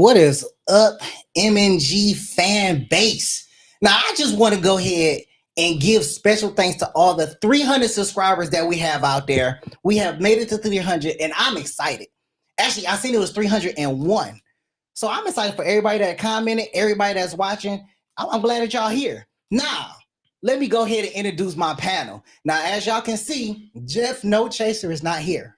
What is up, MNG fan base? Now, I just want to go ahead and give special thanks to all the 300 subscribers that we have out there. We have made it to 300, and I'm excited. Actually, I seen it was 301. So I'm excited for everybody that commented, everybody that's watching. I'm glad that y'all here. Now, let me go ahead and introduce my panel. Now, as y'all can see, Jeff No Chaser is not here.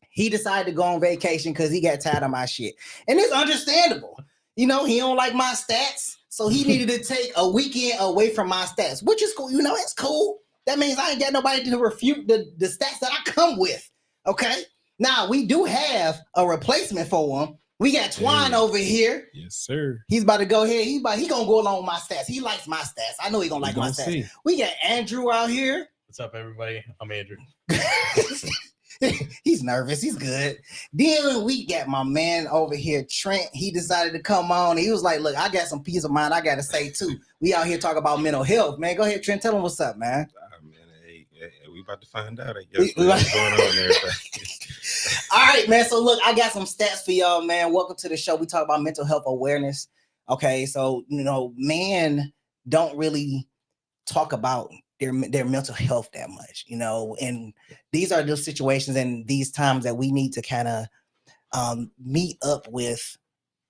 He decided to go on vacation because he got tired of my shit. And it's understandable. You know, he don't like my stats. So he needed to take a weekend away from my stats, which is cool. You know, it's cool. That means I ain't got nobody to refute the stats that I come with. Okay. Now, we do have a replacement for him. We got Twan over here. Yes, sir. He's about to go ahead. He gonna go along with my stats. He likes my stats. I know he gonna like my stats. See. We got Andrew out here. What's up, everybody? I'm Andrew. He's nervous. He's good. Then we got my man over here, Trent. He decided to come on. He was like, look, I got some peace of mind I got to say, too. We out here talking about mental health, man. Go ahead, Trent. Tell him what's up, man. Man, hey, we about to find out, I guess, what's going on there. All right, man. So, look, I got some stats for y'all, man. Welcome to the show. We talk about mental health awareness. Okay, so, you know, men don't really talk about their mental health that much, you know, and these are those situations and these times that we need to kind of meet up with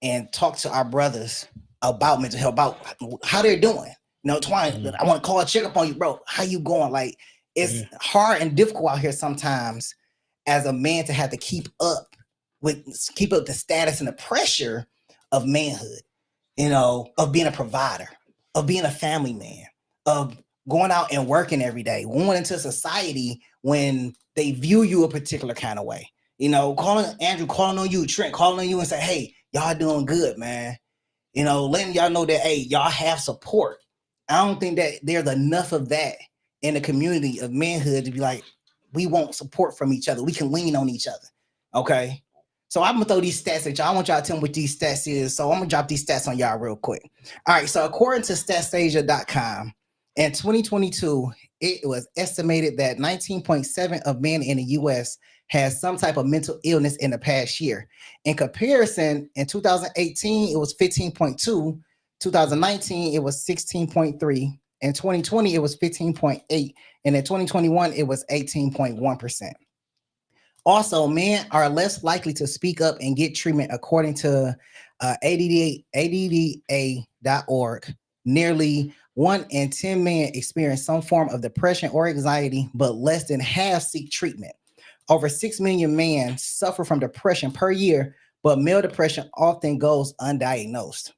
and talk to our brothers about mental health, about how they're doing. You know, Twan, I want to call a check up on you, bro. How you going? Like, it's hard and difficult out here sometimes as a man to have to keep up the status and the pressure of manhood, you know, of being a provider, of being a family man, of going out and working every day, going into society when they view you a particular kind of way. You know, calling on you, Trent, calling on you and say, hey, y'all doing good, man. You know, letting y'all know that, hey, y'all have support. I don't think that there's enough of that in the community of manhood to be like, we want support from each other. We can lean on each other. Okay. So I'm gonna throw these stats at y'all. I want y'all to tell me what these stats is. So I'm gonna drop these stats on y'all real quick. All right. So according to statsasia.com, in 2022, it was estimated that 19.7% of men in the U.S. has some type of mental illness in the past year. In comparison, in 2018, it was 15.2%. 2019, it was 16.3%. In 2020, it was 15.8%. And in 2021, it was 18.1%. Also, men are less likely to speak up and get treatment according to ADDA.org. Nearly 1 in 10 men experience some form of depression or anxiety, but less than half seek treatment. Over 6 million men suffer from depression per year, but male depression often goes undiagnosed.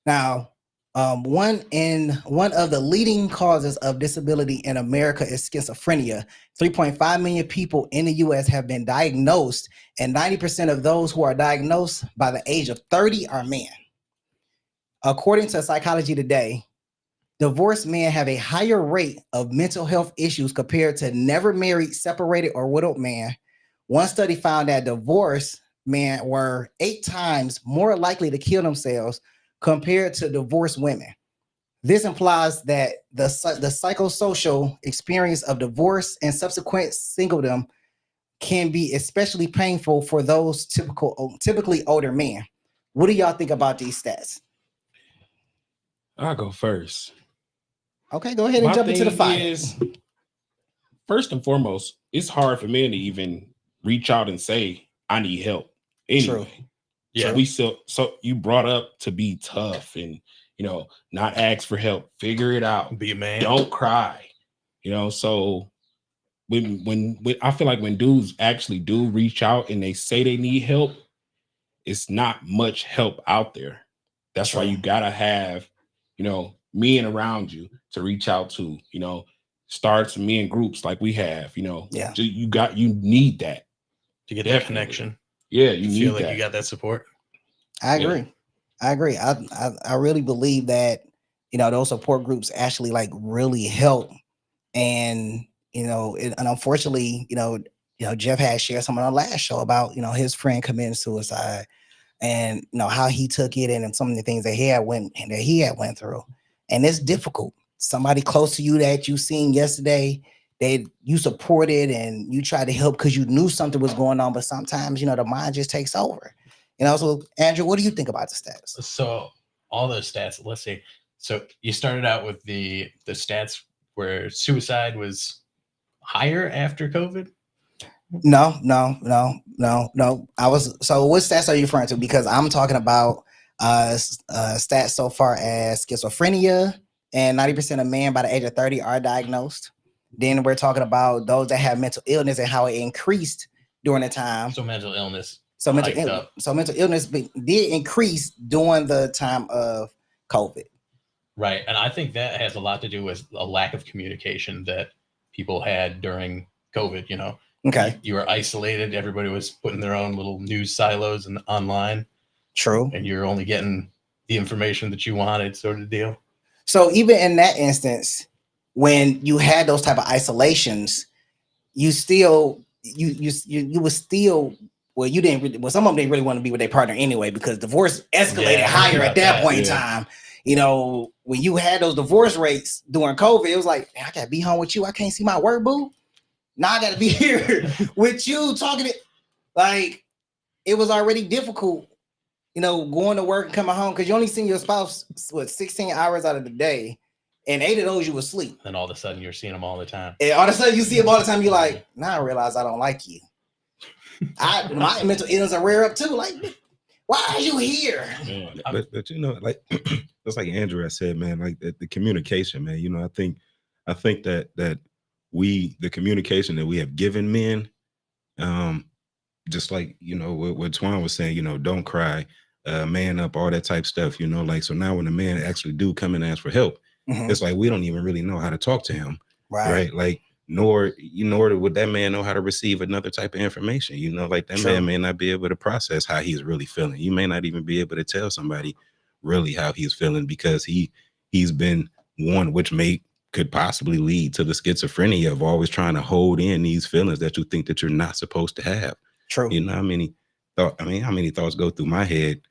Now, one of the leading causes of disability in America is schizophrenia. 3.5 million people in the U.S. have been diagnosed, and 90% of those who are diagnosed by the age of 30 are men. According to Psychology Today, divorced men have a higher rate of mental health issues compared to never married, separated, or widowed men. One study found that divorced men were 8 times more likely to kill themselves compared to divorced women. This implies that the psychosocial experience of divorce and subsequent singledom can be especially painful for those typically older men. What do y'all think about these stats? I'll go first. Okay, go ahead and jump into the fight. First and foremost, it's hard for men to even reach out and say, I need help. Anyway. True. Yeah. So you brought up to be tough and, you know, not ask for help, figure it out. Be a man. Don't cry. You know, so when I feel like when dudes actually do reach out and they say they need help, it's not much help out there. That's True. Why you gotta have, you know, men around you to reach out to, you know, start some men groups like we have, you know. Yeah. You need that to get that connection. Yeah, you feel like you got that support. I agree. I really believe that, you know, those support groups actually like really help. And, you know, and unfortunately, you know, Jeff had shared some on our last show about, you know, his friend committing suicide and, you know, how he took it and some of the things that he had went through. And it's difficult. Somebody close to you that you seen yesterday, you supported and you tried to help because you knew something was going on, but sometimes, you know, the mind just takes over. So Andrew, what do you think about the stats? So all those stats, let's see. So you started out with the stats where suicide was higher after COVID. No. So what stats are you referring to? Because I'm talking about stats so far as schizophrenia, and 90% of men by the age of 30 are diagnosed. Then we're talking about those that have mental illness and how it increased during the time. So mental illness. So mental illness did increase during the time of COVID. Right. And I think that has a lot to do with a lack of communication that people had during COVID, Okay. You were isolated. Everybody was putting their own little news silos and online. True. And you're only getting the information that you wanted, sort of deal. So even in that instance, when you had those type of isolations, you still you were still you didn't really, some of them didn't really want to be with their partner anyway, because divorce escalated higher at that point in time. When you had those divorce rates during COVID, it was like, I gotta be home with you. I can't see my work, boo. Now I gotta be here with you talking it. Like, it was already difficult, going to work and coming home, because you only seen your spouse 16 hours out of the day, and 8 of those you were asleep. And all of a sudden you're seeing them all the time. And all of a sudden you see them all the time. You're like, now I realize I don't like you. My mental illness are rear up too. Like, why are you here? Yeah. But like just like Andrew said, man, like the communication, man. I think that the communication that we have given men, just like what Twan was saying, don't cry, man up, all that type stuff. Like, so now when the man actually do come and ask for help, it's like we don't even really know how to talk to him, right? Like, nor would that man know how to receive another type of information. Like that man may not be able to process how he's really feeling. You may not even be able to tell somebody really how he's feeling, because he's been one, which could possibly lead to the schizophrenia of always trying to hold in these feelings that you think that you're not supposed to have. True. How many thoughts go through my head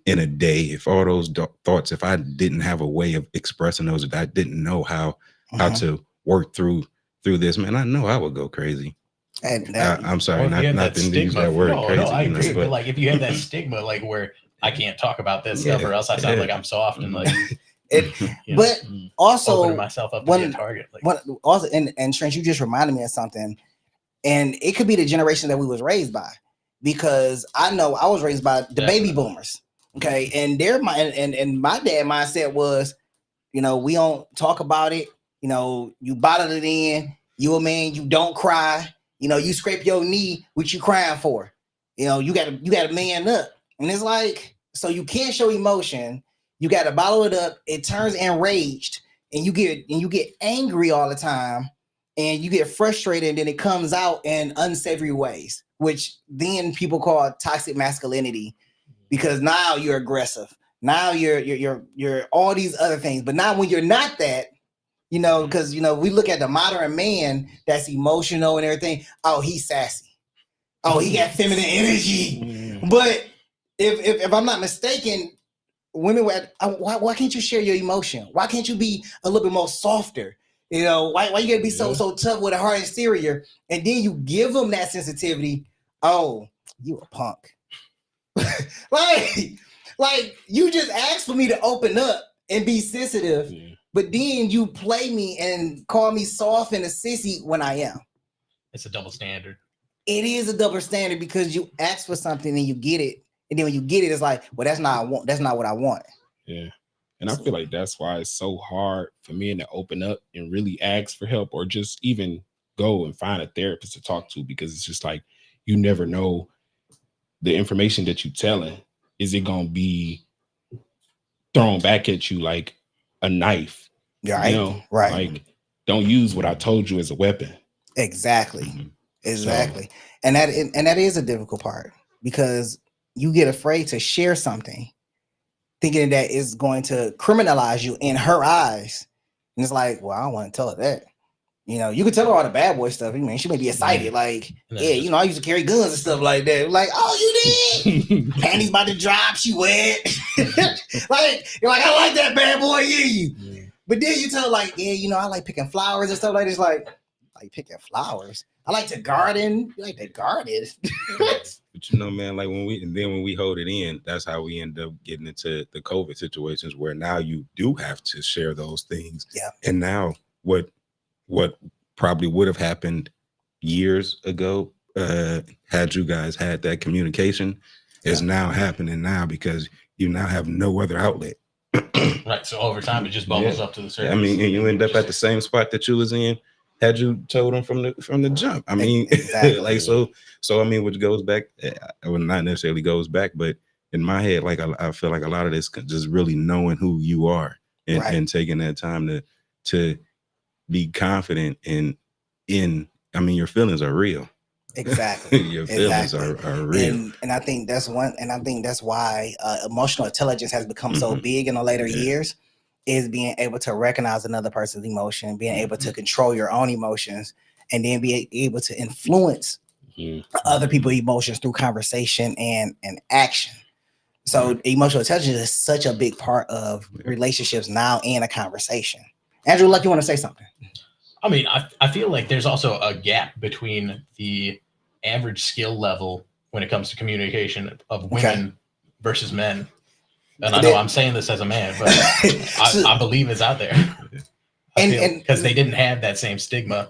in a day? If all those thoughts, if I didn't have a way of expressing those, if I didn't know how to work through this, man, I know I would go crazy. And I'm sorry, not to use that word crazy. No, I agree. But like, if you had that stigma, like where I can't talk about this stuff, or else I sound like I'm soft and like. But also opening myself up to be a target. Also, and Trent, you just reminded me of something, and it could be the generation that we was raised by, because I know I was raised by the baby boomers. Okay, and their mind and my dad mindset was, we don't talk about it. You bottle it in. You a man. You don't cry. You scrape your knee, what you crying for. You got to man up, and it's like, so you can't show emotion. You got to bottle it up. It turns enraged, and you get angry all the time, and you get frustrated, and then it comes out in unsavory ways, which then people call toxic masculinity, because now you're aggressive. Now you're all these other things, but now when you're not that, because we look at the modern man that's emotional and everything. Oh, he's sassy. Oh, he got feminine energy. But if I'm not mistaken, women why can't you share your emotion? Why can't you be a little bit more softer? Why you gotta be so tough with a hard exterior, and then you give them that sensitivity? Oh, you a punk. like you just asked for me to open up and be sensitive, but then you play me and call me soft and a sissy when I am. It's a double standard. It is a double standard, because you ask for something and you get it. And then when you get it, it's like, well, that's not what I want. Yeah. And I feel like that's why it's so hard for men to open up and really ask for help, or just even go and find a therapist to talk to, because it's just like, you never know the information that you're telling. Is it going to be thrown back at you like a knife? Right. Right. Like, don't use what I told you as a weapon. Exactly. Exactly. And that is a difficult part, because you get afraid to share something, thinking that it's going to criminalize you in her eyes. And it's like, well, I don't want to tell her that. You can tell her all the bad boy stuff. She may be excited, like, I used to carry guns and stuff like that. Like, oh, you did? Panties about to drop, she wet. Like, you're like, I like that bad boy, you. But then you tell her, like, I like picking flowers and stuff like this. Like, like picking flowers. I like to garden. You like to garden. But you know, man, like when we hold it in, that's how we end up getting into the COVID situations where now you do have to share those things. Yeah. And now what probably would have happened years ago, had you guys had that communication, is now happening now because you now have no other outlet. Right. So over time, it just bubbles up to the surface. I mean, and you end up at the same spot that you was in had you told them from the jump. I mean, exactly. Like so I mean, which goes back, well, not necessarily goes back, but in my head, like I feel like a lot of this just really knowing who you are and taking that time to be confident in I mean, your feelings are real. Exactly. Your feelings are real. And I think that's why emotional intelligence has become so big in the later years, is being able to recognize another person's emotion, being able to control your own emotions, and then be able to influence other people's emotions through conversation and action. So emotional intelligence is such a big part of relationships now and a conversation. Andrew, like, you want to say something? I mean, I feel like there's also a gap between the average skill level when it comes to communication of women versus men. And I know I'm saying this as a man, but I believe it's out there. Because they didn't have that same stigma.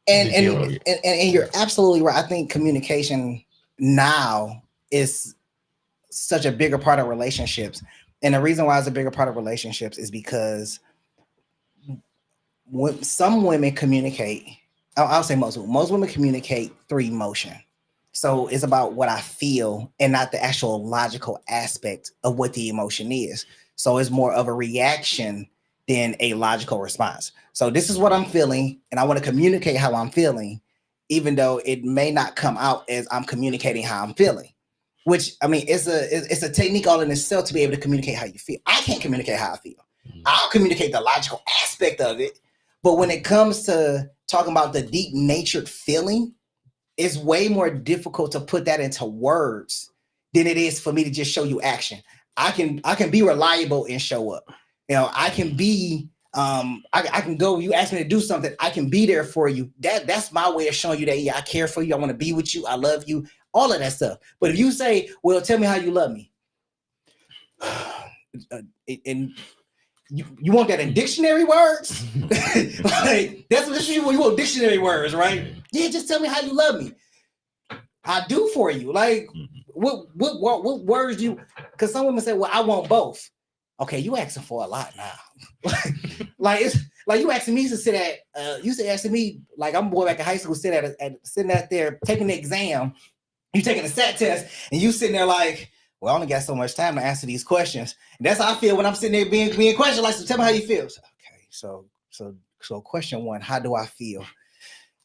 And you're absolutely right. I think communication now is such a bigger part of relationships. And the reason why it's a bigger part of relationships is because when some women communicate, I'll say most women communicate through emotion. So it's about what I feel and not the actual logical aspect of what the emotion is. So it's more of a reaction than a logical response. So this is what I'm feeling, and I want to communicate how I'm feeling, even though it may not come out as I'm communicating how I'm feeling. Which, I mean, it's a technique all in itself to be able to communicate how you feel. I can't communicate how I feel. I'll communicate the logical aspect of it. But when it comes to talking about the deep natured feeling, it's way more difficult to put that into words than it is for me to just show you action. I can be reliable and show up. You know, I can be I can go, you ask me to do something, I can be there for you. That's my way of showing you that, yeah, I care for you, I want to be with you, I love you, all of that stuff. But if you say, well, tell me how you love me, and you want that in dictionary words? Like, that's what you want dictionary words, right? Yeah, just tell me how you love me. I do for you. Like, what words do you? Because some women say, well, I want both. Okay, you asking for a lot now. Like it's like you asking me to sit at you asking me, like, I'm a boy back in high school, sitting out there taking the exam, you taking the SAT test, and you sitting there like, well, I only got so much time to answer these questions. And that's how I feel when I'm sitting there being questioned. Like, so tell me how you feel. So, okay, so question one, how do I feel?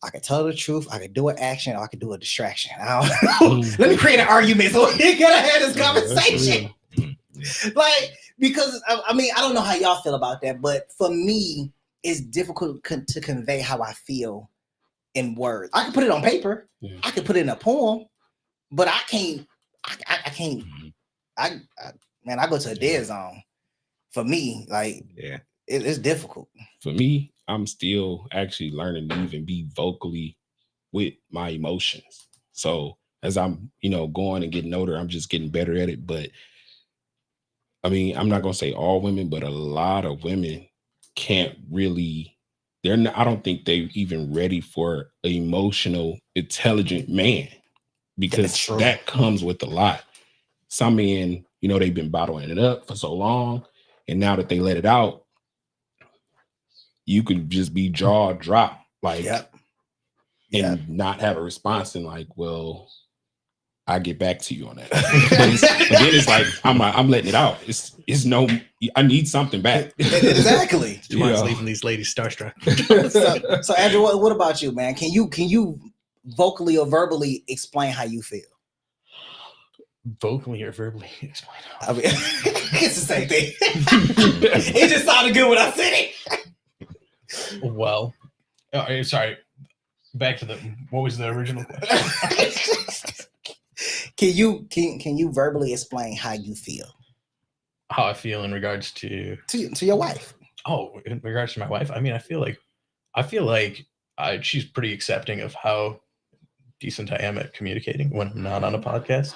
I can tell the truth, I can do an action, or I can do a distraction. Let me create an argument so we gotta have this conversation. Like, because I mean, I don't know how y'all feel about that, but for me, it's difficult to convey how I feel in words. I can put it on paper, I can put it in a poem, but I can't. Man, I go to a dead zone. For me, like, it's difficult. For me, I'm still actually learning to even be vocally with my emotions. So as I'm, going and getting older, I'm just getting better at it. But I mean, I'm not gonna say all women, but a lot of women can't really. I don't think they're even ready for an emotional, intelligent man, because that comes with a lot. Some men, they've been bottling it up for so long, and now that they let it out, you could just be jaw dropped, like, and not have a response, and like, well, I get back to you on that. but then it's like I'm letting it out. It's no, I need something back. Exactly. Twan's leaving these ladies starstruck. So Andrew, what about you, man? Can you vocally or verbally explain how you feel? Vocally or verbally explain. I mean, it's the same thing. It just sounded good when I said it. Well, sorry. Back to what was the original question? Can you verbally explain how you feel? How I feel in regards to your wife? Oh, in regards to my wife, I mean, I feel like she's pretty accepting of how decent I am at communicating when I'm not on a podcast.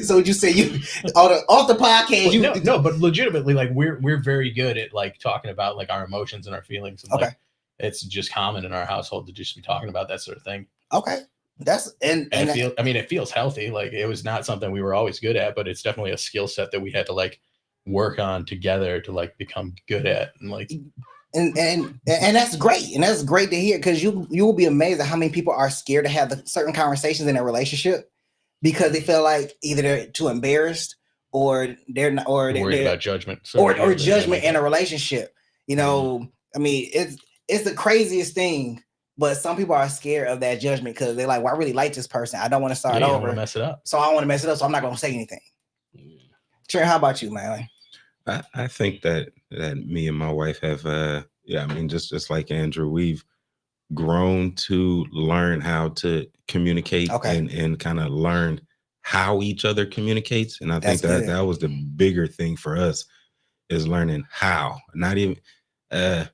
So you say you off the podcast? Well, no, but legitimately, like we're very good at like talking about like our emotions and our feelings. And, like, it's just common in our household to just be talking about that sort of thing. Okay, that's and it feels healthy. Like it was not something we were always good at, but it's definitely a skill set that we had to like work on together to like become good at, and like. And that's great, and that's great to hear, because you will be amazed at how many people are scared to have the certain conversations in their relationship because they feel like either they're too embarrassed or they're not, or they're worried about judgment, or judgment in a relationship. You know, I mean, it's the craziest thing, but some people are scared of that judgment because they're like, "Well, I really like this person. I don't want to start over. I don't want to mess it up. So I want to mess it up. So I'm not going to say anything." Trent, how about you, man? I think that me and my wife have, I mean, just like Andrew, we've grown to learn how to communicate and kind of learn how each other communicates. And I think that was the bigger thing for us, is learning how, not even the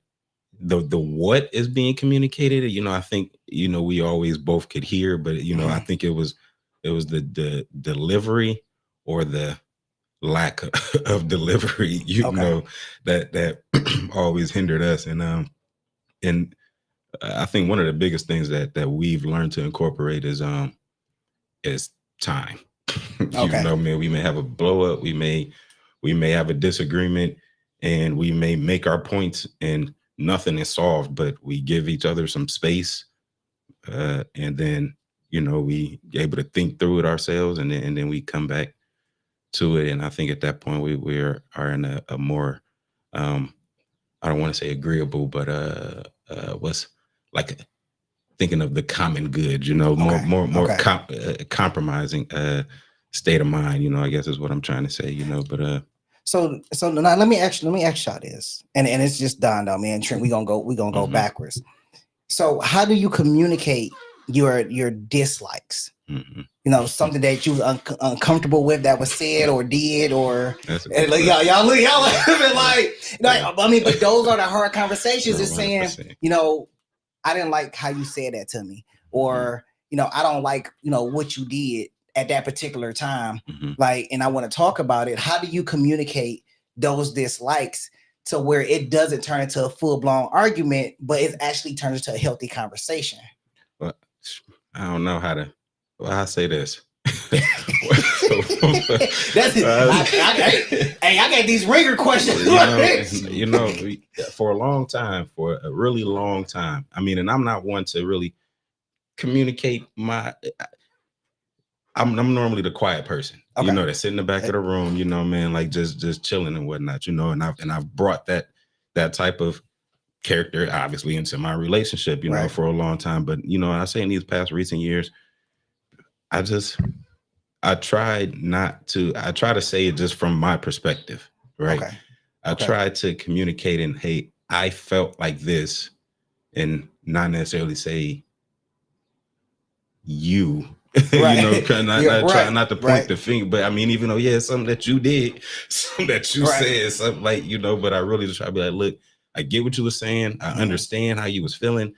what is being communicated. You know, I think, you know, we always both could hear, but, you know, I think it was the delivery or the lack of delivery, you know, that always hindered us. And I think one of the biggest things that we've learned to incorporate is time. You know, man, we may have a blow up, we may have a disagreement, and we may make our points and nothing is solved, but we give each other some space, and then, you know, we able to think through it ourselves, and then we come back to it. And I think at that point we are in a more I don't want to say agreeable, but what's like thinking of the common good, you know, more compromising state of mind, you know, I guess is what I'm trying to say, you know. But so now let me ask y'all this, and it's just dawned on me, and Trent, we're gonna go backwards. So how do you communicate your dislikes? You know, something that you was uncomfortable with that was said or did, or like, y'all like, I mean, but those are the hard conversations. Is saying, you know, I didn't like how you said that to me, or you know, I don't like, you know, what you did at that particular time, like, and I want to talk about it. How do you communicate those dislikes to where it doesn't turn into a full blown argument, but it actually turns into a healthy conversation? Well, I don't know how to. Well, I say this. That's it. I got these ringer questions. You know, for a really long time. I mean, and I'm not one to really communicate I'm normally the quiet person, you know, that sit in the back of the room, you know, man, like just chilling and whatnot, you know, and I've brought that type of character obviously into my relationship, you know, for a long time. But, you know, I say in these past recent years, I try to say it just from my perspective, right? I try to communicate and, hey, I felt like this, and not necessarily say you, you know, try not to point the finger, but I mean, even though, it's something that you did, something that you said, something like, you know, but I really just try to be like, look, I get what you were saying. I understand how you was feeling.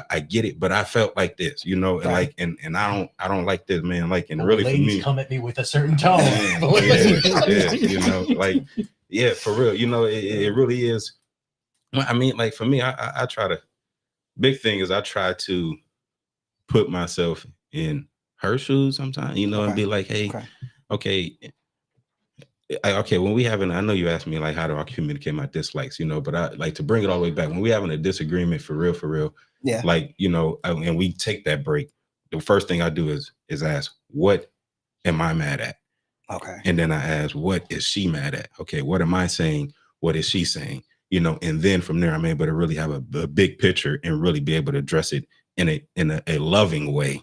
I get it, but I felt like this, you know, and like, and I don't like this, man. Like, and really, ladies for me, come at me with a certain tone. You know, like, for real, you know, it really is. I mean, like for me, I try to. Big thing is I try to put myself in her shoes sometimes, you know, and be like, hey, okay. When we having, I know you asked me like, how do I communicate my dislikes, you know, but I like to bring it all the way back when we having a disagreement for real. Yeah. Like, you know, and we take that break. The first thing I do is ask, what am I mad at? Okay. And then I ask, what is she mad at? Okay. What am I saying? What is she saying? You know, and then from there, I'm able to really have a big picture and really be able to address it in a loving way,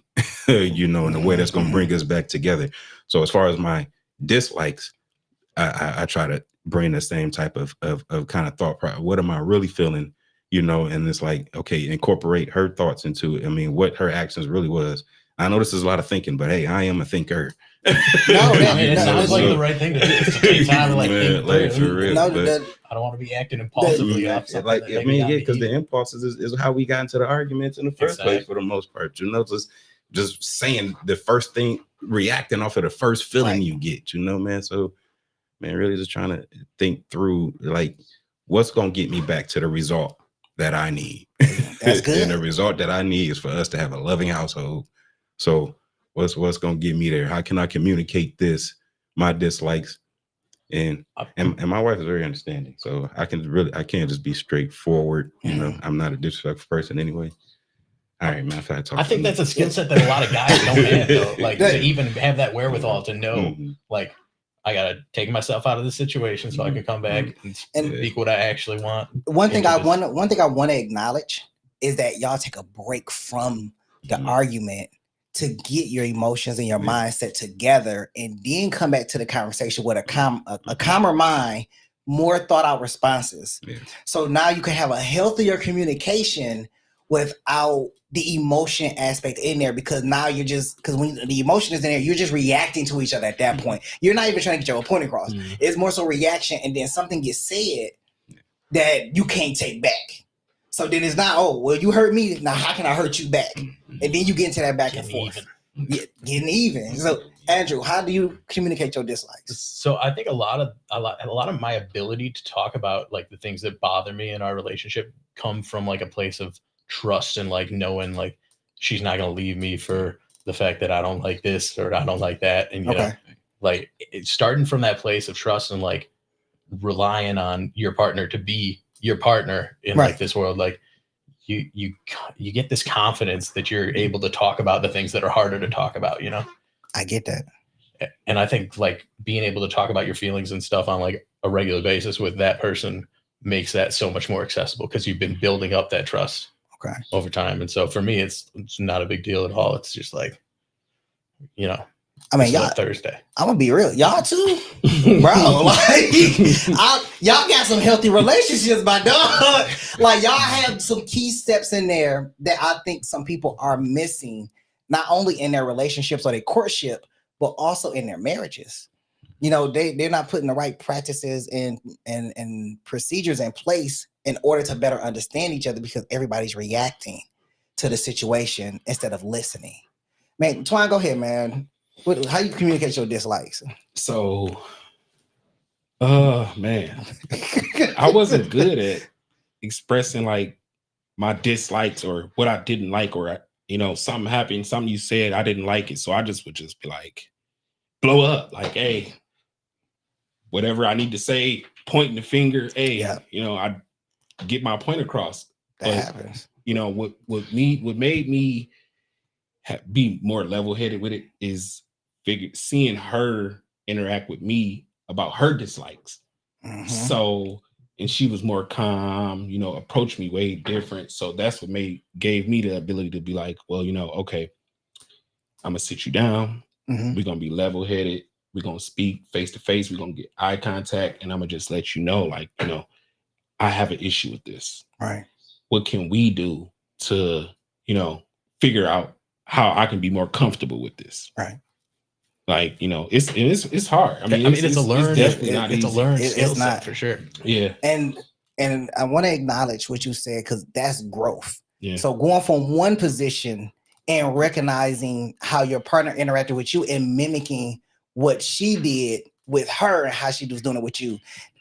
you know, in a way that's going to bring us back together. So as far as my dislikes, I try to bring the same type of kind of thought. What am I really feeling? You know, and it's like, okay, incorporate her thoughts into it. I mean, what her actions really was. I know this is a lot of thinking, but hey, I am a thinker. it sounds like the right thing to do. Is to take time to think for real. No, I don't want to be acting impulsively off something. Because the impulses is how we got into the arguments in the first place for the most part. Just saying the first thing, reacting off of the first feeling you get, man. So, man, really just trying to think through what's gonna get me back to the result that I need. That's good. And the result that I need is for us to have a loving household. So what's gonna get me there? How can I communicate my dislikes? And my wife is very understanding. So I can't just be straightforward. I'm not a disrespectful person anyway. All right, man. I think that's a skill set that a lot of guys don't have, though. To even have that wherewithal to know, I gotta take myself out of the situation so I can come back and speak what I actually want. One thing I want to acknowledge is that y'all take a break from the argument to get your emotions and your mindset together, and then come back to the conversation with a calmer mind, more thought out responses. Yeah. So now you can have a healthier communication without the emotion aspect in there, because now because when the emotion is in there, you're just reacting to each other at that point. You're not even trying to get your point across. It's more so reaction, and then something gets said that you can't take back. So then it's not, oh, well, you hurt me. Now how can I hurt you back? And then you get into that back and forth. Getting even. So Andrew, how do you communicate your dislikes? So I think a lot of my ability to talk about the things that bother me in our relationship come from a place of trust and knowing she's not going to leave me for the fact that I don't like this or I don't like that. And it's starting from that place of trust and relying on your partner to be your partner in this world. You get this confidence that you're able to talk about the things that are harder to talk about, I get that. And I think being able to talk about your feelings and stuff on a regular basis with that person makes that so much more accessible, because you've been building up that trust over time. And so for me, it's not a big deal at all. It's just y'all Thursday. I'm gonna be real, y'all too, bro. Y'all got some healthy relationships, my dog. Y'all have some key steps in there that I think some people are missing, not only in their relationships or their courtship, but also in their marriages. They're not putting the right practices and procedures in place in order to better understand each other, because everybody's reacting to the situation instead of listening. Man, Twan, go ahead, man. How you communicate your dislikes? So, man, I wasn't good at expressing my dislikes or what I didn't like, or something happened, something you said, I didn't like it. So I would just be blow up, hey, whatever I need to say, pointing the finger, hey, I get my point across. That happens. What made me be more level-headed with it is seeing her interact with me about her dislikes. So, and she was more calm, approached me way different. So that's what gave me the ability to be well, okay, I'm gonna sit you down. We're gonna be level-headed. We're gonna speak face to face. We're gonna get eye contact, and I'm gonna just let you know, I have an issue with this. Right. What can we do to, figure out how I can be more comfortable with this? Right. It's hard. It's a learned, it's a learned skill set for sure. Yeah. And I want to acknowledge what you said, because that's growth. Yeah. So going from one position and recognizing how your partner interacted with you and mimicking what she did with her and how she was doing it with you,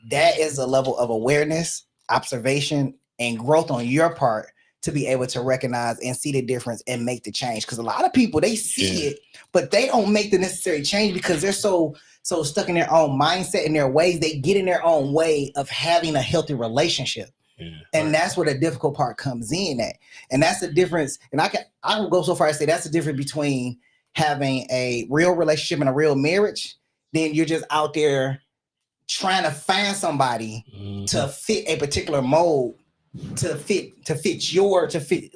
that is a level of awareness, observation, and growth on your part to be able to recognize and see the difference and make the change. Because a lot of people, they see it, but they don't make the necessary change because they're so stuck in their own mindset, in their ways. They get in their own way of having a healthy relationship. Yeah, and that's where the difficult part comes in at. And that's the difference. And I will go so far as to say that's the difference between having a real relationship and a real marriage. Then you're just out there trying to find somebody to fit a particular mold, to fit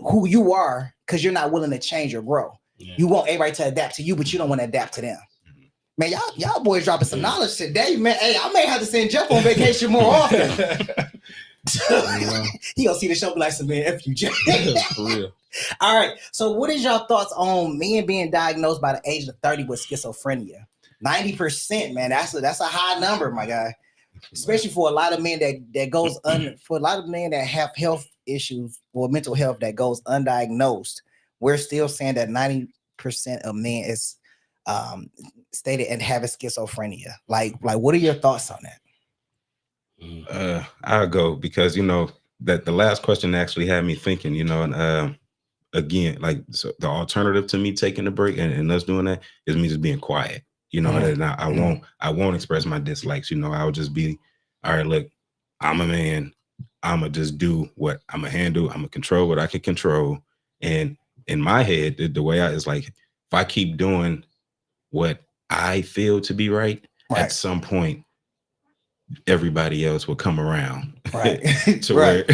who you are, because you're not willing to change or grow. Yeah. You want everybody to adapt to you, but you don't want to adapt to them. Man, y'all boys dropping some knowledge today, man. Hey, I may have to send Jeff on vacation more often. He gonna see the show like some man, F you, Jeff. For real. All right. So what is your thoughts on men being diagnosed by the age of 30 with schizophrenia? 90%, man. That's a high number, my guy. Especially for a lot of men that goes for a lot of men that have health issues or mental health that goes undiagnosed. We're still saying that 90% of men is stated and having schizophrenia. Like what are your thoughts on that? I'll go because that the last question actually had me thinking, and again, like so the alternative to me taking a break and us doing that is me just being quiet. And I won't express my dislikes. I'll just be, all right, look, I'm a man. I'm gonna just do what I'm gonna handle. I'm gonna control what I can control. And in my head, the way it's like, if I keep doing what I feel to be right, at some point, everybody else will come around, right? to where,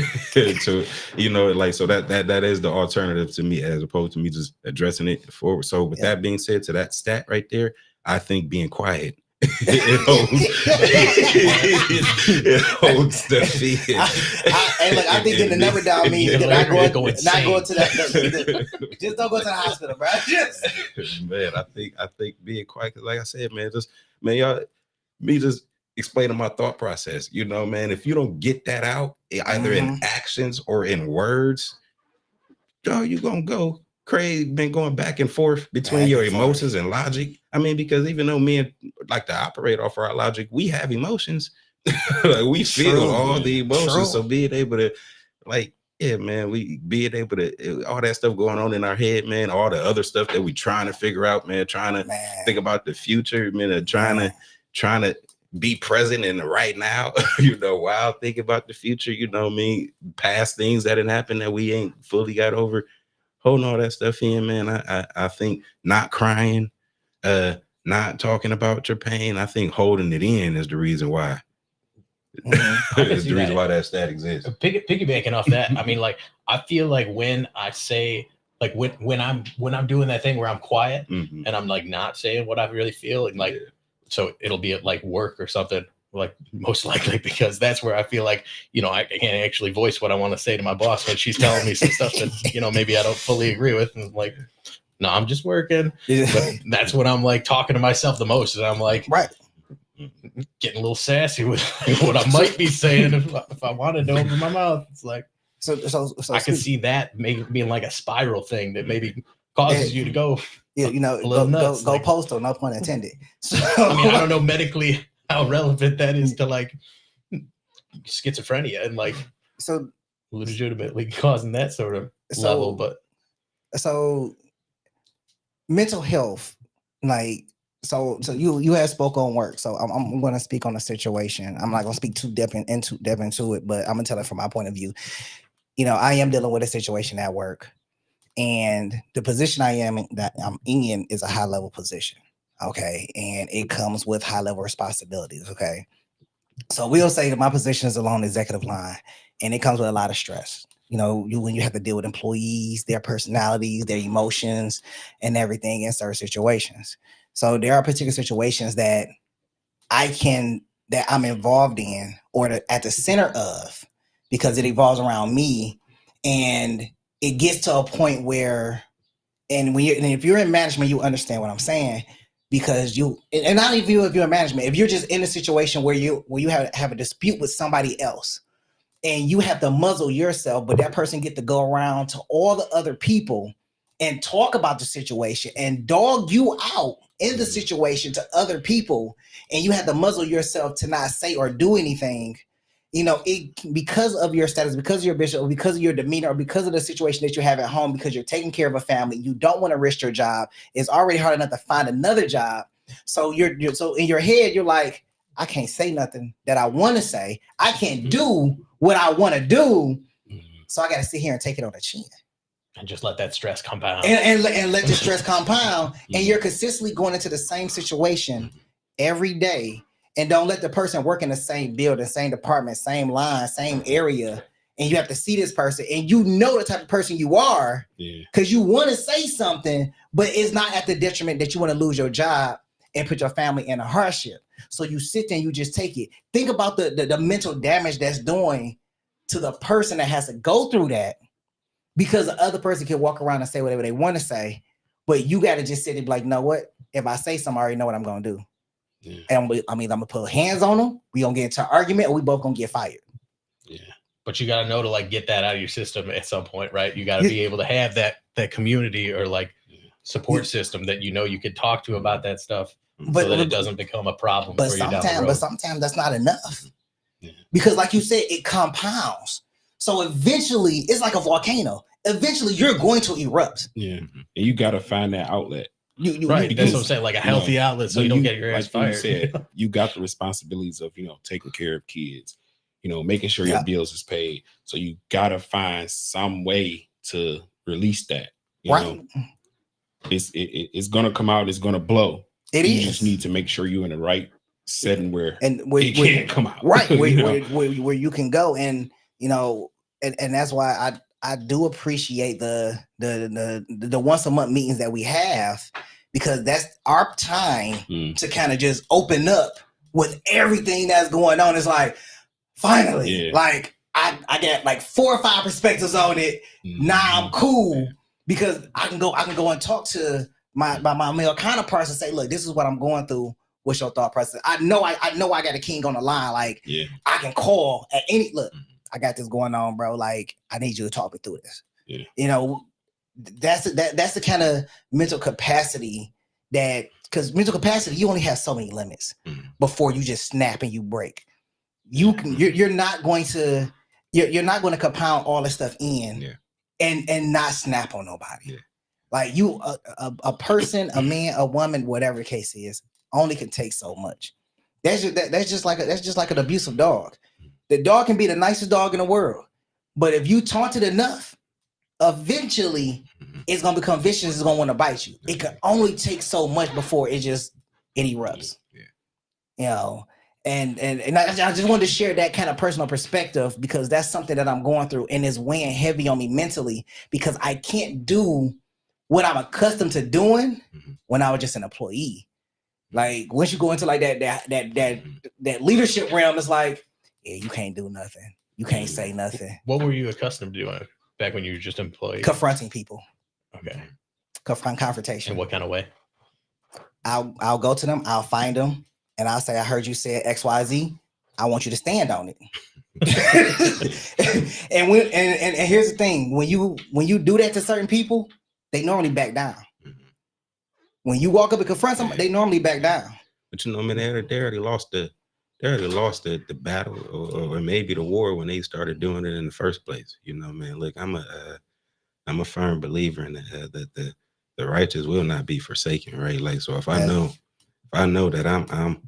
so that is the alternative to me, as opposed to me just addressing it forward. So with that being said, to that stat right there, I think being quiet it holds the fear. I think getting the number down means not going to that. Just don't go to the hospital, bro. Man, I think being quiet, because like I said, man, me just explaining my thought process. Man, if you don't get that out either in actions or in words, you gonna go crazy, been going back and forth between your emotions and logic. I mean, because even though men like to operate off our logic, we have emotions. Like we feel all the emotions. So being able to, we being able to, all that stuff going on in our head, man, all the other stuff that we trying to figure out, man, trying to think about the future, man, trying to be present in the right now, while thinking about the future, past things that had happened that we ain't fully got over. Holding all that stuff in, man. I think not crying, not talking about your pain. I think holding it in is the reason why. Is the reason why that stat exists. Piggybacking off that, I mean, like, I feel like when I say, like, when I'm doing that thing where I'm quiet and I'm like not saying what I really feel, and like, so it'll be at like work or something. Like most likely, because that's where I feel like, I can't actually voice what I want to say to my boss when she's telling me some stuff that, maybe I don't fully agree with. And like, no, I'm just working. But that's when I'm like talking to myself the most. And I'm like, getting a little sassy with what I might be saying if I wanted to open my mouth. It's like, so I can see that being like a spiral thing that maybe causes you to go. Go postal, no pun intended. So, I mean, I don't know medically how relevant that is to like schizophrenia and like so legitimately causing that sort of level. But so mental health, like, so you have spoke on work. So I'm going to speak on the situation. I'm not going to speak too deep into it, but I'm going to tell it from my point of view. I am dealing with a situation at work, and the position I'm in is a high level position. Okay. And it comes with high level responsibilities. Okay. So we'll say that my position is along the executive line, and it comes with a lot of stress. When you have to deal with employees, their personalities, their emotions, and everything in certain situations. So there are particular situations that I'm involved in or at the center of, because it evolves around me, and it gets to a point where, and if you're in management, you understand what I'm saying. Because and not even if you're in management, if you're just in a situation where you have a dispute with somebody else, and you have to muzzle yourself, but that person get to go around to all the other people and talk about the situation and dog you out in the situation to other people, and you have to muzzle yourself to not say or do anything, because of your status, because of your bishop, or because of your demeanor, or because of the situation that you have at home, because you're taking care of a family, you don't want to risk your job. It's already hard enough to find another job. So so in your head, you're like, I can't say nothing that I want to say. I can't do what I want to do. So I got to sit here and take it on the chin. And just let that stress compound. And let the stress compound. And you're consistently going into the same situation every day. And don't let the person work in the same building, same department, same line, same area. And you have to see this person, and the type of person you are, because you want to say something, but it's not at the detriment that you want to lose your job and put your family in a hardship. So you sit there and you just take it. Think about the mental damage that's doing to the person that has to go through that, because the other person can walk around and say whatever they want to say, but you got to just sit and be like, know what? If I say something, I already know what I'm going to do. And I'm gonna put hands on them. We gonna get into an argument, or we both gonna get fired. Yeah, but you got to know to like get that out of your system at some point, right? You got to be able to have that community or like support system that you could talk to about that stuff, so that it doesn't become a problem. But sometimes that's not enough, because like you said, it compounds. So eventually, it's like a volcano. Eventually, you're going to erupt. Yeah, and you got to find that outlet. Right, that's what I'm saying. Like a healthy outlet, so you don't get your ass fired. You said, you got the responsibilities of taking care of kids, making sure your bills is paid. So you got to find some way to release that. You know? It's gonna come out. It's gonna blow. You just need to make sure you're in the right setting where it can't come out. Right, where you can go, and and that's why I do appreciate the once a month meetings that we have, because that's our time to kind of just open up with everything that's going on. It's like, finally, like I got like 4 or 5 perspectives on it. Now I'm cool, because I can go and talk to my male counterparts and say, look, this is what I'm going through. What's your thought process? I know I got a king on the line. Like, I can call at any look. I got this going on, bro. Like, I need you to talk me through this. That's the kind of mental capacity because mental capacity, you only have so many limits before you just snap and you break. You're not going to compound all this stuff in and not snap on nobody. Like a person, a man, a woman, whatever the case is, only can take so much. That's just like an abusive dog. The dog can be the nicest dog in the world, but if you taunt it enough, eventually it's gonna become vicious. It's gonna want to bite you. It can only take so much before it erupts. And I just wanted to share that kind of personal perspective, because that's something that I'm going through, and it's weighing heavy on me mentally, because I can't do what I'm accustomed to doing when I was just an employee. Like, once you go into like that leadership realm, it's like, you can't do nothing. You can't say nothing. What were you accustomed to doing back when you were just employed? Confronting people. Okay. Confrontation. In what kind of way? I'll go to them. I'll find them, and I'll say, I heard you say XYZ. I want you to stand on it. and here's the thing: when you do that to certain people, they normally back down. When you walk up and confront them, they normally back down. But man, they already lost the battle, or maybe the war, when they started doing it in the first place. Man, look, I'm a firm believer in that the righteous will not be forsaken, right? Like, so if I know that I'm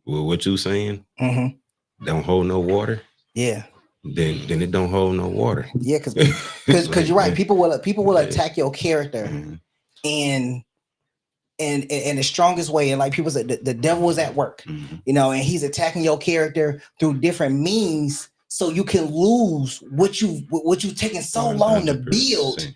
well, what you saying don't hold no water, then it don't hold no water. Yeah, because you're right. People will attack your character in the strongest way. And like people say, the devil is at work, and he's attacking your character through different means, so you can lose what you've taken so long to build.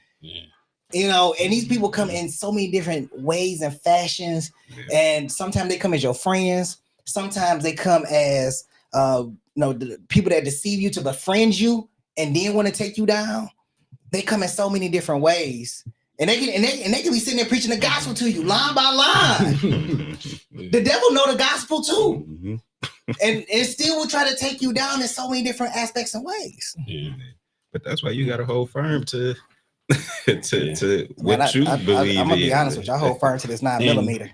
And these people come in so many different ways and fashions, and sometimes they come as your friends, sometimes they come as the people that deceive you to befriend you and then want to take you down. They come in so many different ways. And they can be sitting there preaching the gospel to you line by line. The devil know the gospel too, and still will try to take you down in so many different aspects and ways. But that's why you got to hold firm to what you believe. I'm gonna be honest with you. I hold firm to this 9mm.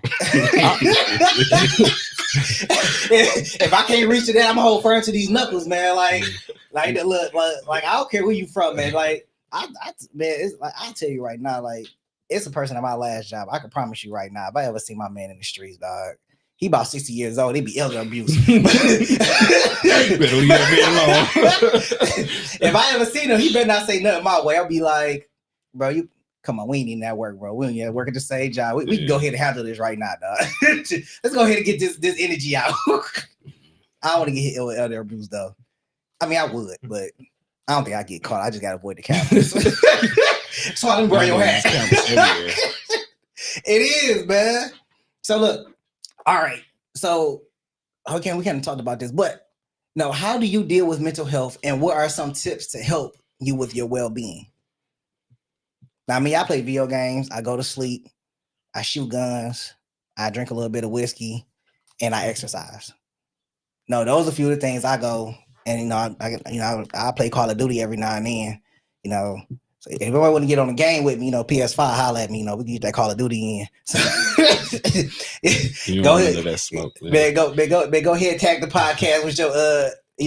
If I can't reach to that, I'm gonna hold firm to these knuckles, man. Like I don't care where you from, man. Like. It's like, I'll tell you right now, like, it's a person at my last job. I can promise you right now, if I ever see my man in the streets, dog, he about 60 years old. He be elder abuse. If I ever seen him, he better not say nothing my way. I'll be like, bro, you come on, we ain't even at work, bro. We ain't working the same job. We can go ahead and handle this right now, dog. Let's go ahead and get this energy out. I don't want to get hit with elder abuse, though. I mean, I would, but I don't think I get caught. I just gotta avoid the cameras. So I didn't wear your hat. It is, man. So look, all right. So okay, we kind of talked about this, but no, how do you deal with mental health, and what are some tips to help you with your well-being? Now, I play video games. I go to sleep. I shoot guns. I drink a little bit of whiskey, and I exercise. No, those are a few of the things I go and I play Call of Duty every now and then. So if everybody want to get on the game with me, PS5, holler at me. We can get that Call of Duty in. So, go ahead, that smoke. Man, go ahead and tag the podcast with your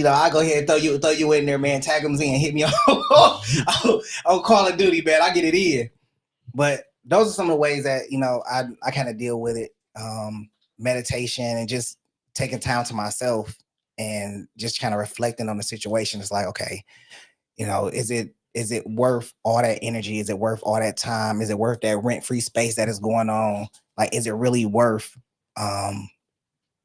I'll go ahead and throw you in there, man. Tag them in, hit me on Call of Duty, man. I get it in. But those are some of the ways that I kind of deal with it. Meditation and just taking time to myself and just kind of reflecting on the situation. It's like, okay, is it worth all that energy? Is it worth all that time? Is it worth that rent-free space that is going on? Like, is it really worth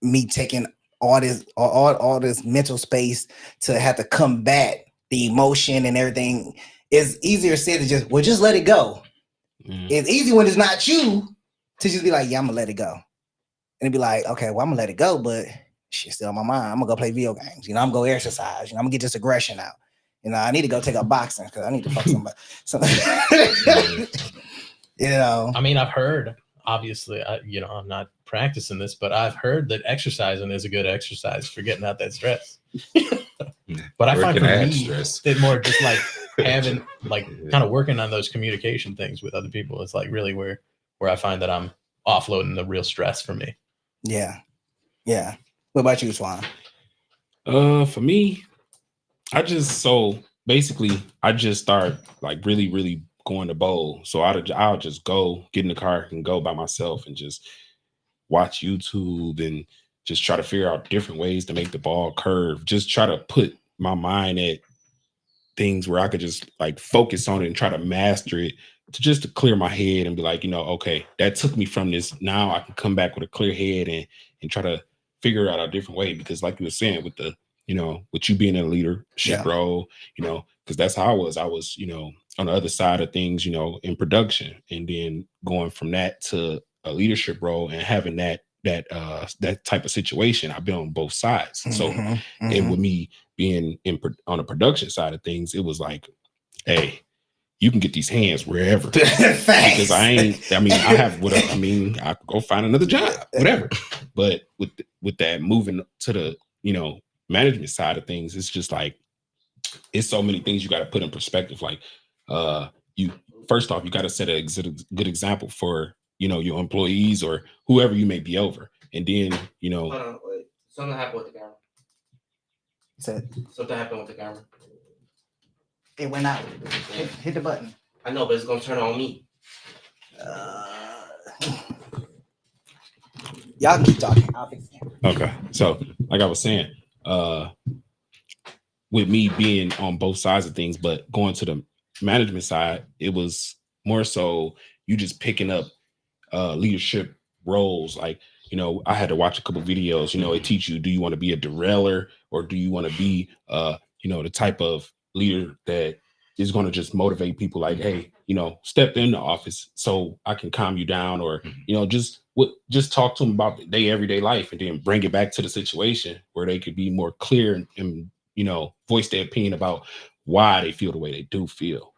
me taking all this mental space to have to combat the emotion and everything? It's easier said to just let it go. It's easy when it's not you to just be like, yeah, I'm gonna let it go. And it'd be like, okay, well, I'm gonna let it go, but shit's still on my mind. I'm gonna go play video games. I'm gonna go exercise. I'm gonna get this aggression out. I need to go take up boxing because I need to fuck somebody. I mean, I've heard, obviously, I'm not practicing this, but I've heard that exercising is a good exercise for getting out that stress. But I find for me, that more just like having, like, kind of working on those communication things with other people is like really where I find that I'm offloading the real stress for me. Yeah. What about you, Twan? For me, I just start like really, really going to bowl. So I'll just go get in the car and go by myself and just watch YouTube and just try to figure out different ways to make the ball curve. Just try to put my mind at things where I could just like focus on it and try to master it to clear my head and be like, okay, that took me from this. Now I can come back with a clear head and try to figure out a different way. Because like you were saying with the, with you being in a leadership role, because that's how I was. I was, on the other side of things, in production, and then going from that to a leadership role and having that type of situation. I've been on both sides. So and with me being on the production side of things, it was like, hey, you can get these hands wherever. Because I could go find another job, whatever. But with that moving to the, management side of things, it's just like, it's so many things you got to put in perspective. Like, first off, you got to set a good example for, your employees or whoever you may be over. And then, Hold on, wait. Something happened with the camera. Something happened with the camera. It went out. Hit the button. I know, but it's gonna turn on me. Y'all keep talking. I'll fix it. Okay. So, like I was saying, with me being on both sides of things, but going to the management side, it was more so you just picking up leadership roles. Like, I had to watch a couple videos. It teach you, do you want to be a derailer or do you want to be the type of leader that is going to just motivate people, like, hey, step in the office so I can calm you down, or just talk to them about their everyday life and then bring it back to the situation where they could be more clear and voice their opinion about why they feel the way they do feel,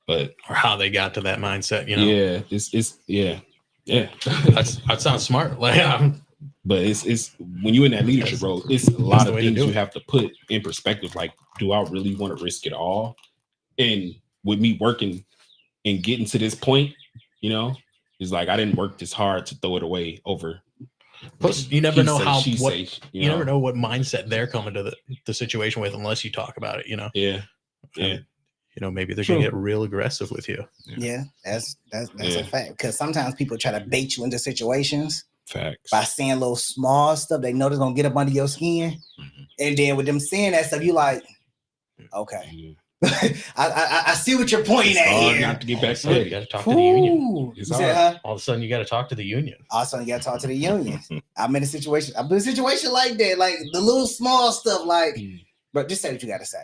but or how they got to that mindset. Yeah, it's yeah. That sounds smart. But it's when you're in that leadership role, it's a lot of things you have to put in perspective. Like, do I really want to risk it all? And with me working and getting to this point, it's like I didn't work this hard to throw it away over. Plus, you never know you never know what mindset they're coming to the situation with unless you talk about it. Yeah. Maybe they're gonna get real aggressive with you. Yeah, that's a fact. Because sometimes people try to bait you into situations. Facts. By saying little small stuff they know they're gonna get up under your skin, and then with them saying that stuff, you like, okay, I see what you're pointing at here. Not to get back to you got to talk to the union. All of a sudden, you got to talk to the union. All of a sudden, you got to talk to the union. I've been in a situation like that, like the little small stuff, like, but just say what you got to say.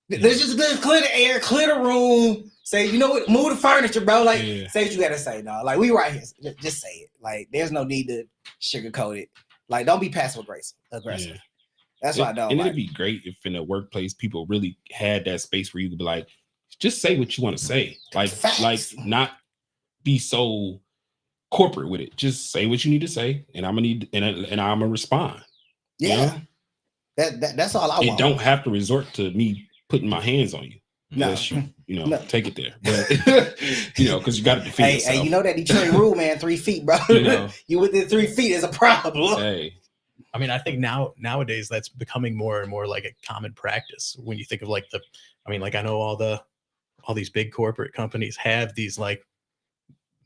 There's just good, clear the air, clear the room. Say, what, move the furniture, bro. Like, say what you gotta say, dog. Like, we right here. Just say it. Like, there's no need to sugarcoat it. Like, don't be passive aggressive. Yeah. That's what I don't. And it'd be great if in the workplace people really had that space where you could be like, just say what you want to say. Like, Facts. like not be so corporate with it. Just say what you need to say, and I'm gonna respond. Yeah, that's all I want. It don't have to resort to me putting my hands on you. Unless you take it there, but because you got to defend yourself. Hey, you know that Detroit rule, man, 3 feet, bro. You within 3 feet is a problem. Hey, I mean, I think nowadays that's becoming more and more like a common practice. When you think of like I know all these big corporate companies have these like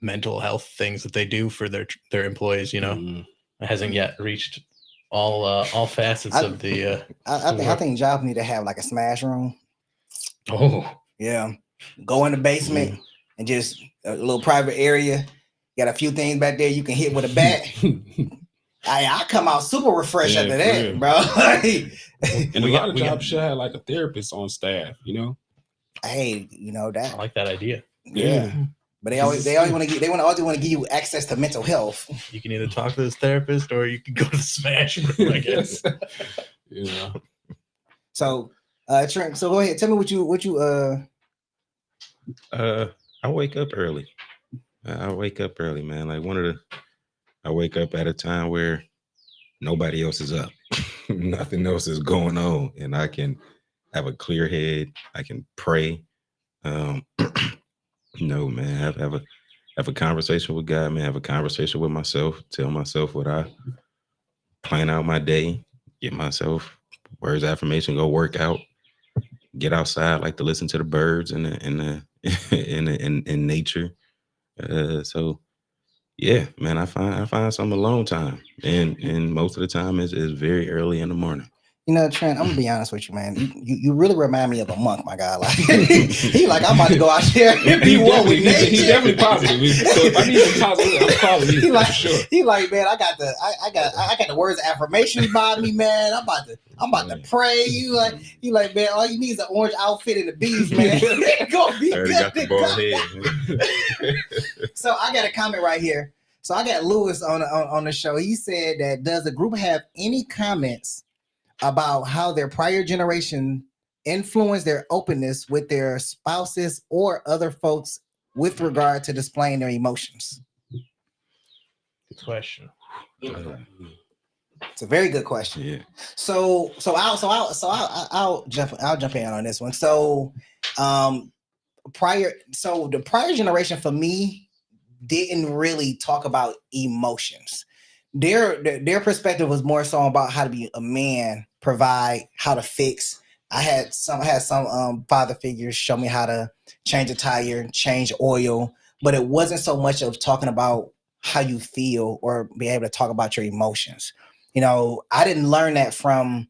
mental health things that they do for their employees. It hasn't yet reached all facets of the. I think jobs need to have like a smash room. Oh yeah, go in the basement and just a little private area. Got a few things back there you can hit with a bat. I come out super refreshed after that, bro. And a lot of jobs should have like a therapist on staff. Hey, that I like that idea. Yeah. But they always want to give you access to mental health. You can either talk to this therapist or you can go to the smash room, I guess. So Trent, so go ahead. Tell me what you I wake up early. I wake up early, man. Like I wake up at a time where nobody else is up. Nothing else is going on. And I can have a clear head. I can pray. Man, have a conversation with God, man. Have a conversation with myself. Tell myself what I plan out my day. Get myself words of affirmation. Go work out. Get outside. Like to listen to the birds and in nature. So yeah, man. I find some alone time, and most of the time is very early in the morning. Trent, I'm gonna be honest with you, man. You really remind me of a monk, my guy. Like he like, I'm about to go out there and be one with nature. He's definitely positive. So if I need some positive, I'm calling you. He like, man, I got the words of affirmation by me, man. I'm about to pray. He like, man, all you need is an orange outfit and the bees, man. Go be good. Got the bald head. So I got a comment right here. So I got Lewis on the show. He said that, does the group have any comments about how their prior generation influenced their openness with their spouses or other folks with regard to displaying their emotions? Good question. It's a very good question. Yeah. So I'll jump in on this one. So the prior generation for me didn't really talk about emotions. Their perspective was more so about how to be a man, provide, how to fix. I had some father figures show me how to change a tire, change oil, but it wasn't so much of talking about how you feel or be able to talk about your emotions. I didn't learn that from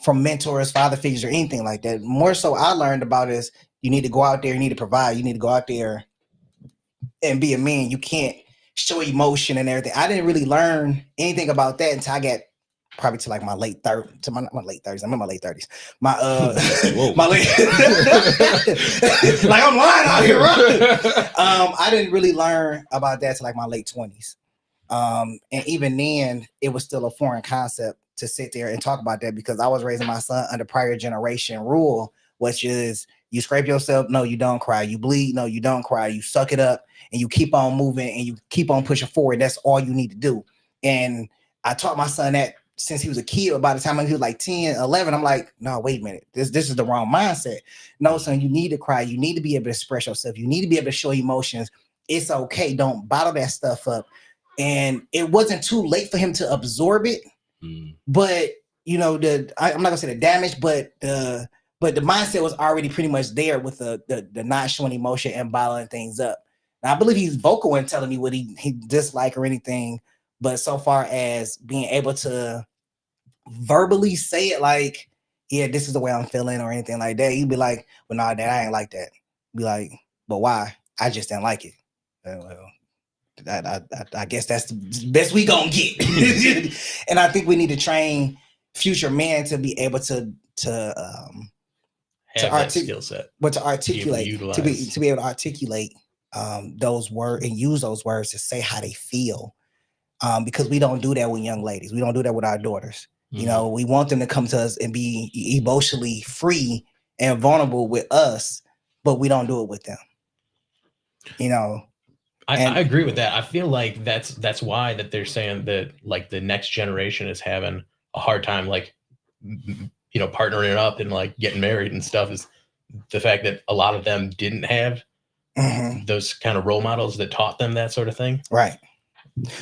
mentors, father figures, or anything like that. More so, I learned about is you need to go out there, you need to provide, you need to go out there and be a man. You can't show emotion and everything. I didn't really learn anything about that until I got probably to like my late 30s, to my late 30s. I'm in my late 30s. My late like I'm lying out here, right? I didn't really learn about that till like my late 20s. And even then, it was still a foreign concept to sit there and talk about that because I was raising my son under prior generation rule, which is you scrape yourself, no, you don't cry. You bleed, no, you don't cry. You suck it up and you keep on moving and you keep on pushing forward. That's all you need to do. And I taught my son that since he was a kid. By the time he was like 10, 11, I'm like, no, wait a minute. This is the wrong mindset. No, son, you need to cry. You need to be able to express yourself. You need to be able to show emotions. It's okay. Don't bottle that stuff up. And it wasn't too late for him to absorb it. But, I'm not going to say the damage, but the mindset was already pretty much there with the not showing emotion and bottling things up. Now, I believe he's vocal in telling me what he dislike or anything. But so far as being able to verbally say it like, yeah, this is the way I'm feeling or anything like that, he'd be like, well, nah, Dad, I ain't like that. Be like, but why? I just didn't like it. Well, I guess that's the best we gonna get. And I think we need to train future men to be able to have that skill set, but to articulate, to be able to articulate those words and use those words to say how they feel. Because we don't do that with young ladies. We don't do that with our daughters. Mm-hmm. We want them to come to us and be emotionally free and vulnerable with us, but we don't do it with them. I agree with that. I feel like that's why that they're saying that like the next generation is having a hard time like partnering up and like getting married and stuff, is the fact that a lot of them didn't have those kind of role models that taught them that sort of thing. Right.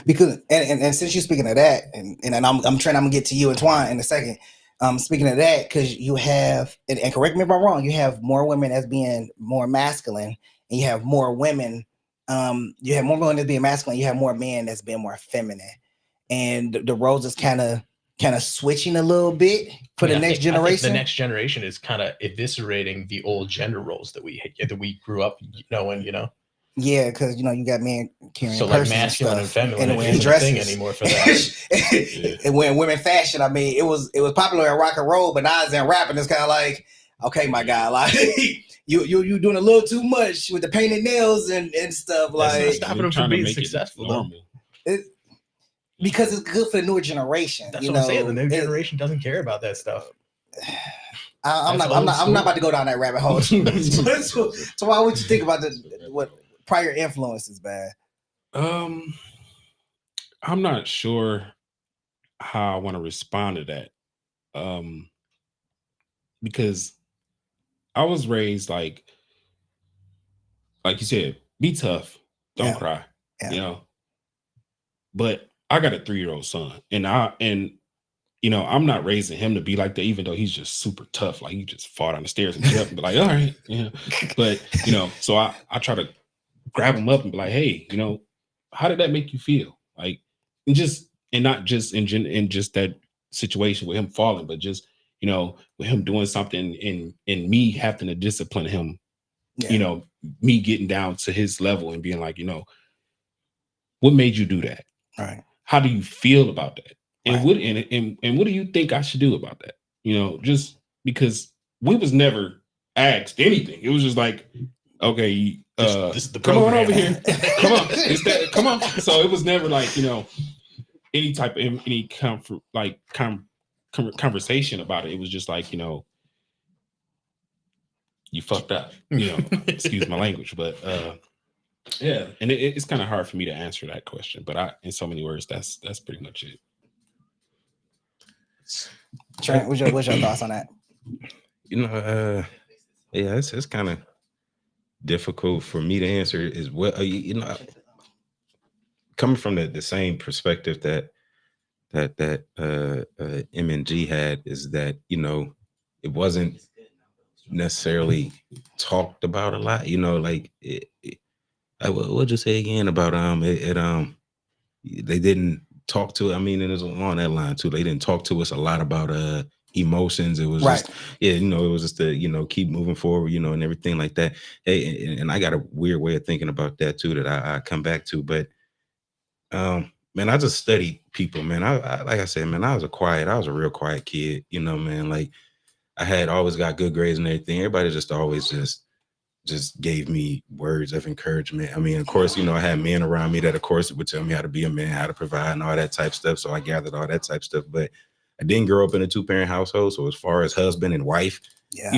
Because and since you're speaking of that, and I'm trying, I'm gonna get to you and Twan in a second. Speaking of that, because you have, and correct me if I'm wrong, you have more women as being more masculine, and you have more women. You have more women as being masculine. You have more men that's being more feminine, and the roles is kind of switching a little bit for the next generation. The next generation is kind of eviscerating the old gender roles that we grew up knowing. Yeah, because you got men carrying so like masculine and feminine and isn't a thing anymore for that. And when women fashion, I mean, it was popular in rock and roll, but now it's in rap, and it's kind of like, okay, my guy, like you doing a little too much with the painted nails and stuff. That's like not stopping them from being successful though. Because it's good for the newer generation. That's what I'm saying. The new generation doesn't care about that stuff. I'm not about to go down that rabbit hole. So why would you think about what prior influences, man? I'm not sure how I want to respond to that. Because I was raised like you said, be tough, don't cry, But I got a 3-year-old son, and I'm not raising him to be like that, even though he's just super tough. Like he just fall down the stairs and get up and be like, all right, But so I try to grab him up and be like, hey, how did that make you feel? Like, and not just in just that situation with him falling, but just with him doing something and me having to discipline him, me getting down to his level and being like, what made you do that? All right. How do you feel about that? And right. what do you think I should do about that? Just because we was never asked anything. It was just like, okay, this is the come program. on over here. Come on. Come on. So it was never like, any type of any comfort, like conversation about it. It was just like, you fucked up, excuse my language, but yeah. And it's kind of hard for me to answer that question, but in so many words, that's pretty much it. Trent, what's your thoughts on that? It's kind of difficult for me to answer as well. Coming from the same perspective that M&G had, is that it wasn't necessarily talked about a lot. Like what'd you say again about they didn't talk to it. I mean, and it's along that line too. They didn't talk to us a lot about emotions. It was just it was just to keep moving forward, and everything like that. Hey, and I got a weird way of thinking about that too that I come back to. But man, I just studied people, man. I like I said, man, I was a real quiet kid, man. Like I had always got good grades and everything. Everybody just always just gave me words of encouragement. I mean, of course, I had men around me that, of course, would tell me how to be a man, how to provide, and all that type stuff. So I gathered all that type stuff. But I didn't grow up in a 2-parent household. So as far as husband and wife, I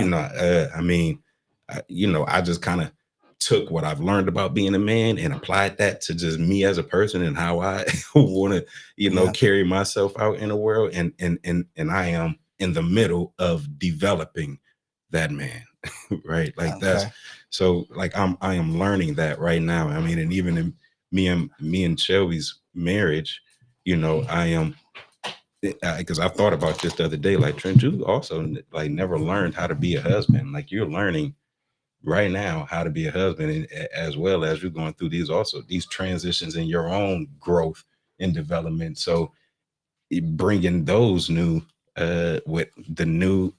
just kind of took what I've learned about being a man and applied that to just me as a person and how I want to, carry myself out in the world. And I am in the middle of developing that man, right? Like that's so like I am learning that right now. I mean, and even in me and Shelby's marriage, I am, because I thought about this the other day, like Trent, you also like never learned how to be a husband. Like you're learning right now how to be a husband, and as well as you're going through these transitions in your own growth and development. So bringing those new with the new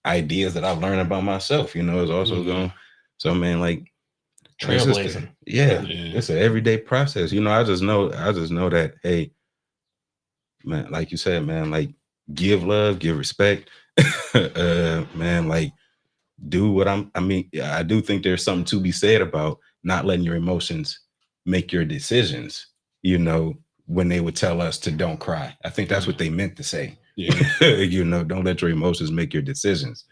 ideas that I've learned about myself, is also going. So man, like trailblazing. It's an everyday process. I just know that, hey, man, like you said, man, like give love, give respect, man, like do what I do think there's something to be said about not letting your emotions make your decisions, when they would tell us to don't cry. I think that's what they meant to say. Don't let your emotions make your decisions,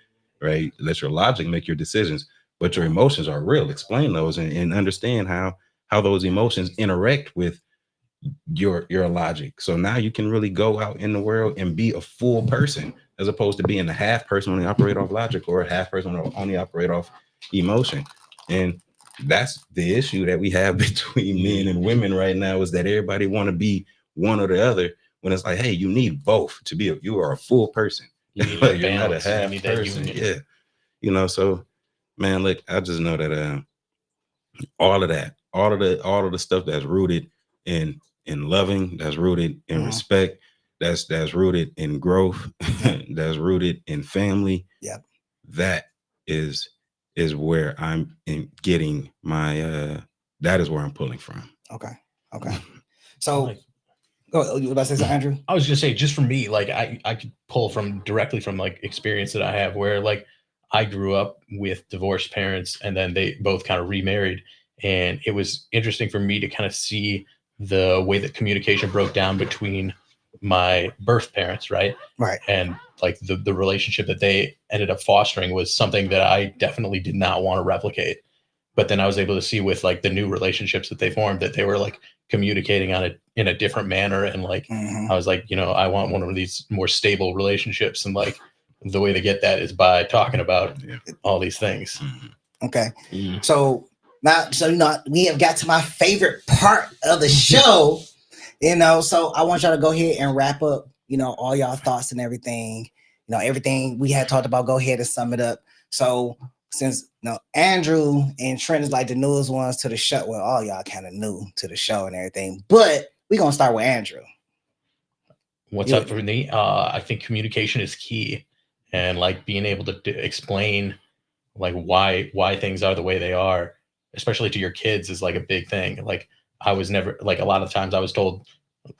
right? Let your logic make your decisions, but your emotions are real. Explain those and understand how how those emotions interact with your logic. So now you can really go out in the world and be a full person, as opposed to being a half person only operate off logic, or a half person only operate off emotion. And that's the issue that we have between men and women right now, is that everybody want to be one or the other, when it's like, hey, you need both to be you are a full person. Like, you're not a half person. Yeah. You know, so man, look, I just know that all of the stuff that's rooted in loving, that's rooted in respect, that's rooted in growth, that's rooted in family. Yeah. That is where I'm getting my that is where I'm pulling from. Okay. So go, you about to say something, Andrew? I was just saying, just for me, like I could pull directly from like experience that I have, where like I grew up with divorced parents, and then they both kind of remarried, and it was interesting for me to kind of see the way that communication broke down between my birth parents, right? And like the relationship that they ended up fostering was something that I definitely did not want to replicate. But then I was able to see with like the new relationships that they formed, that they were like communicating on it in a different manner. And like, I was like, I want one of these more stable relationships. And like, the way to get that is by talking about all these things. Okay. So now, we have got to my favorite part of the show, so I want y'all to go ahead and wrap up, all y'all thoughts and everything, everything we had talked about, go ahead and sum it up. So since Andrew and Trent is like the newest ones to the show, well, all y'all kind of new to the show and everything, but we're going to start with Andrew. What's up for me? I think communication is key, and like being able to explain like why things are the way they are, especially to your kids, is like a big thing. Like I was never, like, a lot of times I was told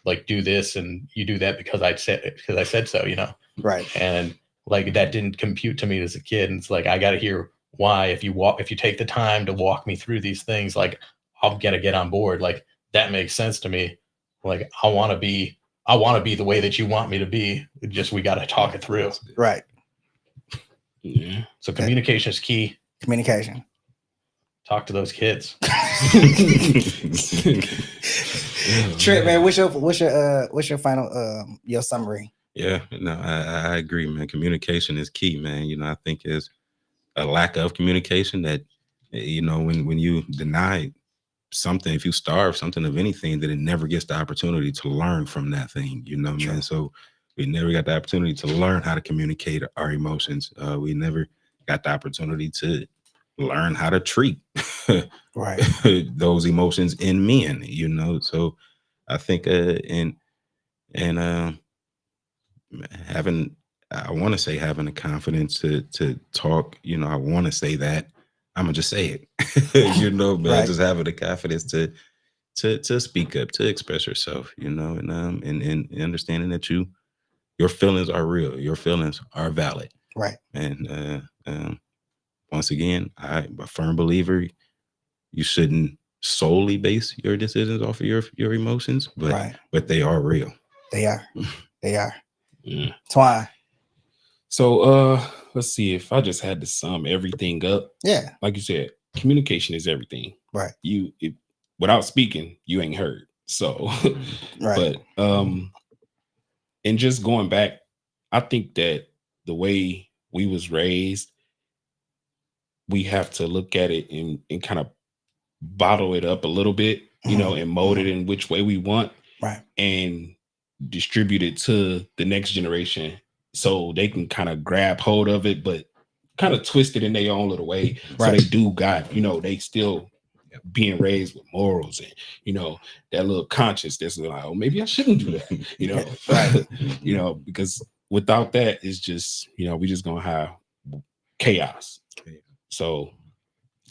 like, do this and you do that because I said so, Right. And like that didn't compute to me as a kid. And it's like, I got to hear why. If you take the time to walk me through these things, like I'm gonna get on board. Like that makes sense to me. Like I want to be the way that you want me to be. We got to talk it through. Right. Yeah. So communication is key. Communication. Talk to those kids. Trent, man, what's your final your summary? Yeah, no, I agree, man. Communication is key, man. I think is a lack of communication that, when you deny something, if you starve something of anything, that it never gets the opportunity to learn from that thing, man. So we never got the opportunity to learn how to communicate our emotions. We never got the opportunity to learn how to treat right those emotions in men, so I think having the confidence to talk, I want to say that, I'm gonna just say it, but right. Just having the confidence to speak up, to express yourself, and understanding that your feelings are real, your feelings are valid, right. And once again, I'm a firm believer you shouldn't solely base your decisions off of your emotions, but they are real. They are. Yeah. Twan. So let's see, if I just had to sum everything up. Yeah. Like you said, communication is everything. Right. Without speaking, you ain't heard. So right. But and just going back, I think that the way we was raised, we have to look at it and kind of bottle it up a little bit, and mold it in which way we want, right, and distribute it to the next generation so they can kind of grab hold of it, but kind of twist it in their own little way. Right. So they do got, they still being raised with morals and, that little conscience that's like, oh, maybe I shouldn't do that, right. Because without that, it's just, we just gonna have chaos. So,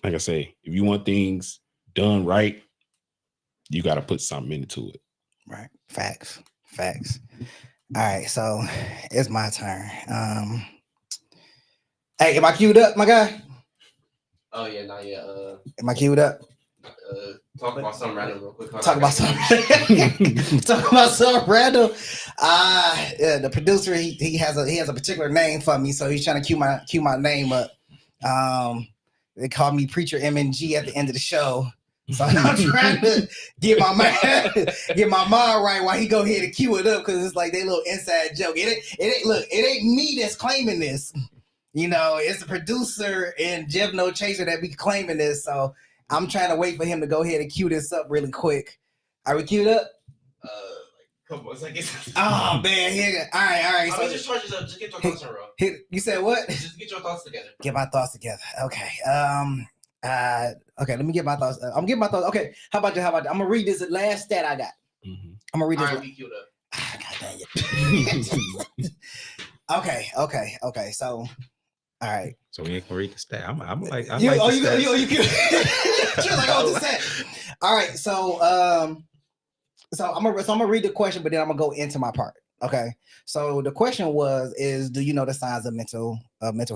like I say, if you want things done right, you got to put something into it. Right. Facts. All right. So it's my turn. Hey, am I queued up, my guy? Oh, yeah, not yet. Am I queued up? Talk about something random real quick. Talk about something random. Yeah, the producer, he has a particular name for me, so he's trying to cue my name up. They call me Preacher MNG at the end of the show. So I'm trying to get my mind right while he go ahead and cue it up because it's like they little inside joke. It ain't me that's claiming this. It's the producer and Jeff No Chaser that be claiming this. So I'm trying to wait for him to go ahead and cue this up really quick. Are we queued up? Like a couple of seconds. Oh man, here. All right. So just charge yourself. Just get your thoughts in a row. You said what? Just get your thoughts together. Get my thoughts together. Okay. Okay. Let me get my thoughts. I'm getting my thoughts. Okay. How about that? I'm gonna read this last stat I got. Mm-hmm. I'm gonna read this. All right, we queued up. Okay. So, all right. So we ain't gonna read the stat. I'm like, You like can. You're like, oh, the stat. All right. So I'm gonna read the question, but then I'm gonna go into my part. Okay. So the question is do you know the signs of mental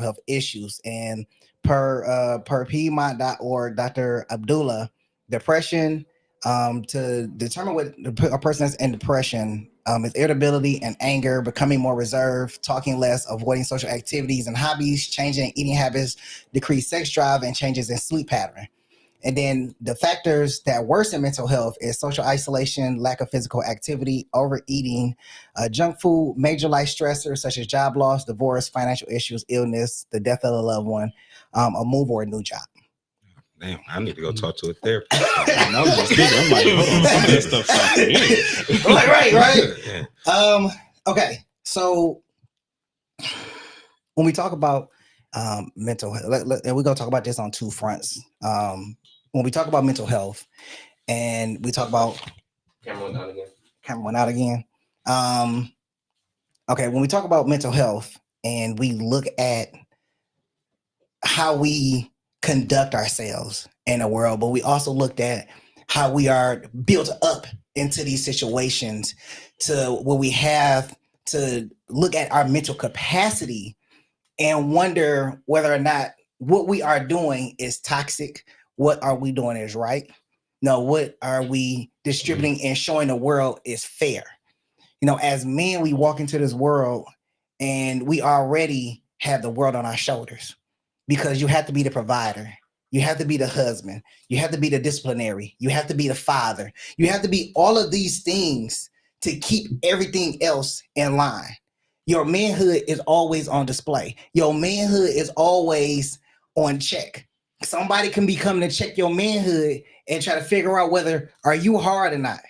health issues? And per Piedmont.org, Dr. Abdullah, depression, to determine what a person is in depression, is irritability and anger, becoming more reserved, talking less, avoiding social activities and hobbies, changing eating habits, decreased sex drive, and changes in sleep pattern. And then the factors that worsen mental health is social isolation, lack of physical activity, overeating, junk food, major life stressors such as job loss, divorce, financial issues, illness, the death of a loved one, a move, or a new job. Damn, I need to go talk to a therapist. I'm just thinking, I'm like, hold on, some of this stuff sounds familiar. Right. Yeah. Okay. So when we talk about mental health, and we're gonna talk about this on two fronts. When we talk about mental health, and we talk about Camera went out again. Okay, when we talk about mental health, and we look at how we conduct ourselves in the world, but we also looked at how we are built up into these situations to where we have to look at our mental capacity and wonder whether or not what we are doing is toxic. What are we doing is right? No, what are we distributing and showing the world is fair? As men, we walk into this world and we already have the world on our shoulders because you have to be the provider. You have to be the husband. You have to be the disciplinary. You have to be the father. You have to be all of these things to keep everything else in line. Your manhood is always on display. Your manhood is always on check. Somebody can be coming to check your manhood and try to figure out whether are you hard or not.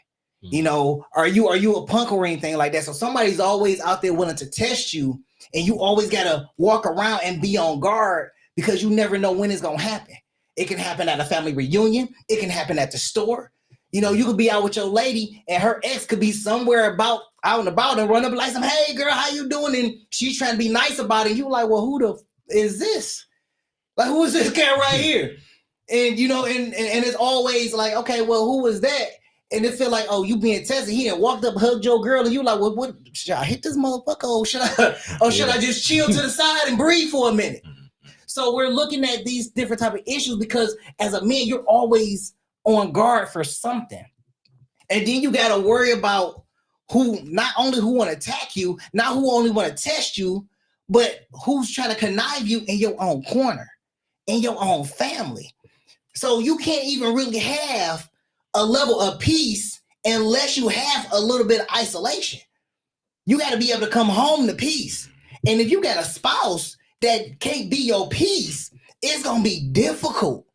Are you a punk or anything like that? So somebody's always out there willing to test you, and you always gotta walk around and be on guard because you never know when it's gonna happen. It can happen at a family reunion. It can happen at the store. You could be out with your lady and her ex could be somewhere out and about and run up like some, hey girl, how you doing? And she's trying to be nice about it. You like, well, who the is this? Like, who is this cat right here? And and it's always like, okay, well, who was that? And it feel like, oh, you being tested. He done walked up, hugged your girl, and you like, well, what should I hit this motherfucker? Or should I just chill to the side and breathe for a minute? So we're looking at these different type of issues because as a man, you're always on guard for something. And then you got to worry about who want to attack you, not who only want to test you, but who's trying to connive you in your own corner, in your own family. So you can't even really have a level of peace unless you have a little bit of isolation. You got to be able to come home to peace. And if you got a spouse that can't be your peace, it's going to be difficult.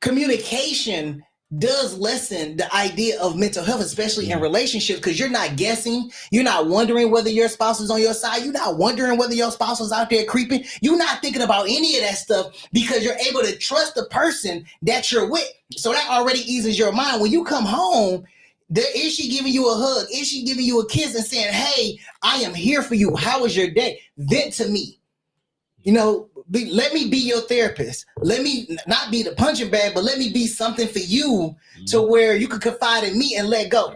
Communication does lessen the idea of mental health, especially in relationships, because you're not guessing. You're not wondering whether your spouse is on your side. You're not wondering whether your spouse is out there creeping. You're not thinking about any of that stuff because you're able to trust the person that you're with. So that already eases your mind. When you come home, is she giving you a hug? Is she giving you a kiss and saying, hey, I am here for you. How was your day? Vent to me. Let me be your therapist. Let me not be the punching bag, but let me be something for you to where you can confide in me and let go.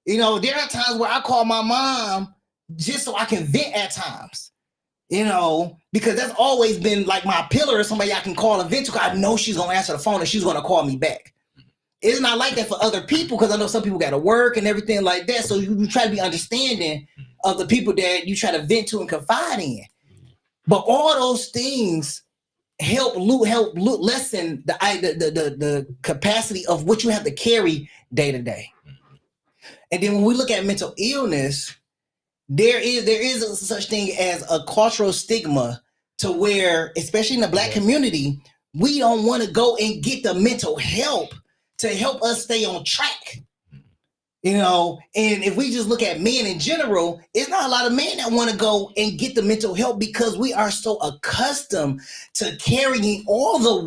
There are times where I call my mom just so I can vent at times, because that's always been like my pillar or somebody I can call and vent to. I know she's going to answer the phone and she's going to call me back. It's not like that for other people because I know some people got to work and everything like that. So you try to be understanding of the people that you try to vent to and confide in. But all those things help lessen the capacity of what you have to carry day to day. And then when we look at mental illness, there is a such thing as a cultural stigma to where, especially in the Black community, we don't want to go and get the mental help to help us stay on track. And if we just look at men in general, it's not a lot of men that want to go and get the mental help because we are so accustomed to carrying the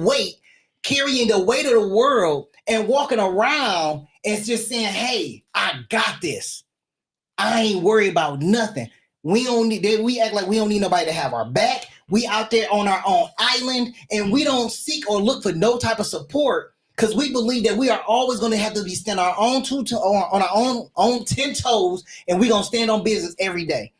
weight of the world and walking around and just saying, hey, I got this. I ain't worried about nothing. We act like we don't need nobody to have our back. We out there on our own island and we don't seek or look for no type of support because we believe that we are always going to have to be stand our own on our own 10 toes, and we're going to stand on business every day.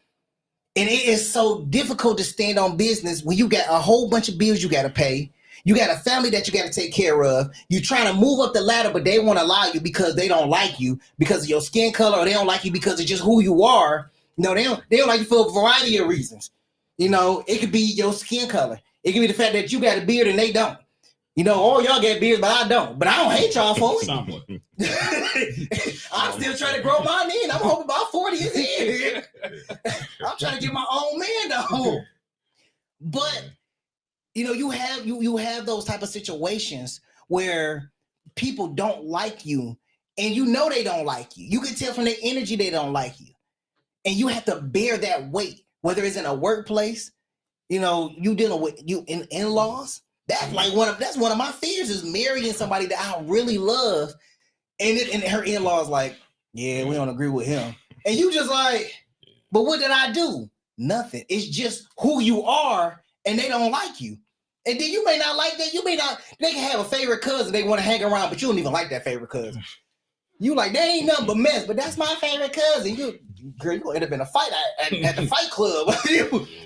And it is so difficult to stand on business when you got a whole bunch of bills you got to pay. You got a family that you got to take care of. You're trying to move up the ladder, but they won't allow you because they don't like you because of your skin color, or they don't like you because of just who you are. No, they don't like you for a variety of reasons. It could be your skin color. It could be the fact that you got a beard and they don't. All y'all got beards, but I don't. But I don't hate y'all for it. I'm still trying to grow mine in. I'm hoping about 40 is here. I'm trying to get my own man though. But you have those type of situations where people don't like you, and they don't like you. You can tell from their energy they don't like you, and you have to bear that weight. Whether it's in a workplace, you dealing with in-laws. That's one of my fears is marrying somebody that I really love, and her in-laws like, yeah, we don't agree with him, and you just like, but what did I do? Nothing. It's just who you are, and they don't like you. And then you may not like that. They can have a favorite cousin they want to hang around, but you don't even like that favorite cousin. You like, they ain't nothing but mess, but that's my favorite cousin. You're going to end up in a fight at the fight club.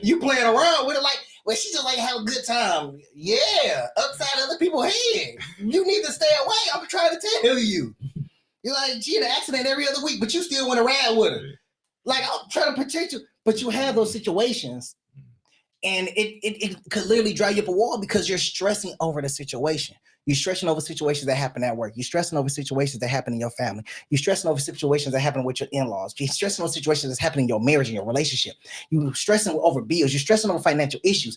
you playing around with it like, well, she just like have a good time. Yeah, upside other people's head. You need to stay away. I'm trying to tell you. You're like, she had an accident every other week, but you still want to ride with her. Like, I'm trying to protect you. But you have those situations, and it could literally drive you up a wall because you're stressing over the situation. You're stressing over situations that happen at work. You're stressing over situations that happen in your family. You're stressing over situations that happen with your in-laws. You're stressing over situations that's happening in your marriage and your relationship. You're stressing over bills. You're stressing over financial issues.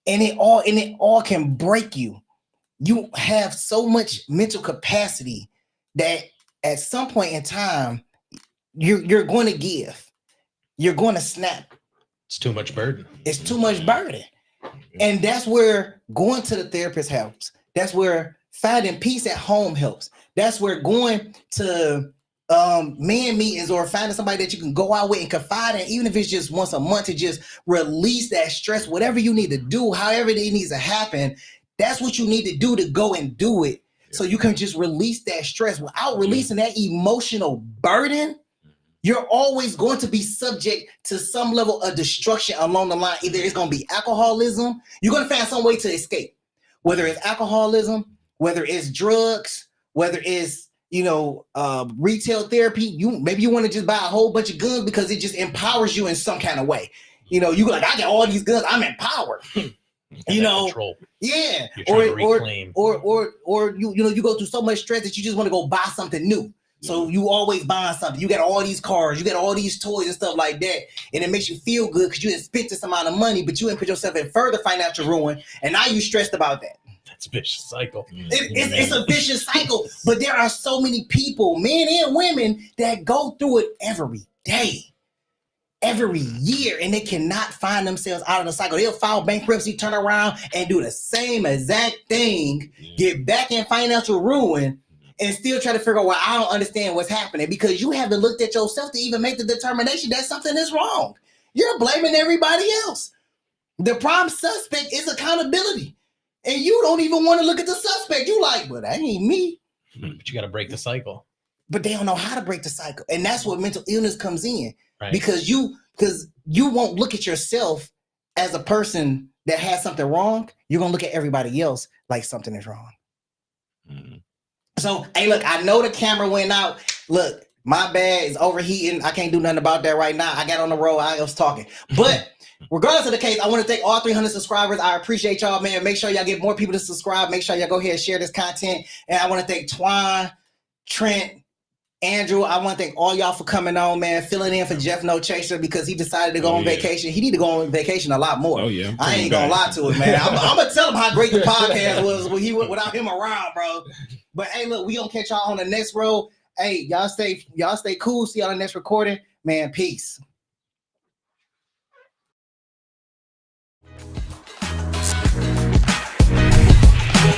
And it all can break you. You have so much mental capacity that at some point in time, you're going to give. You're going to snap. It's too much burden. It's too much burden. And that's where going to the therapist helps. That's where finding peace at home helps. That's where going to man meetings or finding somebody that you can go out with and confide in, even if it's just once a month, to just release that stress, whatever you need to do, however it needs to happen. That's what you need to do to go and do it. So you can just release that stress without releasing that emotional burden. You're always going to be subject to some level of destruction along the line. Either it's going to be alcoholism. You're going to find some way to escape. Whether it's alcoholism, whether it's drugs, whether it's, retail therapy, maybe you want to just buy a whole bunch of guns because it just empowers you in some kind of way. You like, I got all these guns, I'm empowered. Control. Yeah. Or you go through so much stress that you just want to go buy something new. So you always buying something. You got all these cars, you got all these toys and stuff like that. And it makes you feel good because you didn't spend this amount of money, but you didn't put yourself in further financial ruin. And now you're stressed about that. That's a vicious cycle. It's a vicious cycle. But there are so many people, men and women, that go through it every day, every year, and they cannot find themselves out of the cycle. They'll file bankruptcy, turn around and do the same exact thing, get back in financial ruin, and still try to figure out, well, I don't understand what's happening, because you haven't looked at yourself to even make the determination that something is wrong. You're blaming everybody else. The prime suspect is accountability. And you don't even want to look at the suspect. You like, well, that ain't me. But you got to break the cycle. But they don't know how to break the cycle. And that's where mental illness comes in. Right. Because you won't look at yourself as a person that has something wrong. You're going to look at everybody else like something is wrong. Mm-hmm. So, hey, look, I know the camera went out. Look, My bad, it's overheating. I can't do nothing about that right now. I got on the road. I was talking. But regardless of the case, I want to thank all 300 subscribers. I appreciate y'all, man. Make sure y'all get more people to subscribe. Make sure y'all go ahead and share this content. And I want to thank Twan, Trent, Andrew. I want to thank all y'all for coming on, man. Filling in for Jeff No Chaser because he decided to go on vacation. He need to go on vacation a lot more. Oh yeah, I ain't gonna lie to it, man. I'm gonna tell him how great the podcast was when he without him around, bro. But hey, look, we gonna catch y'all on the next road. Hey, y'all stay cool. See y'all on the next recording, man. Peace.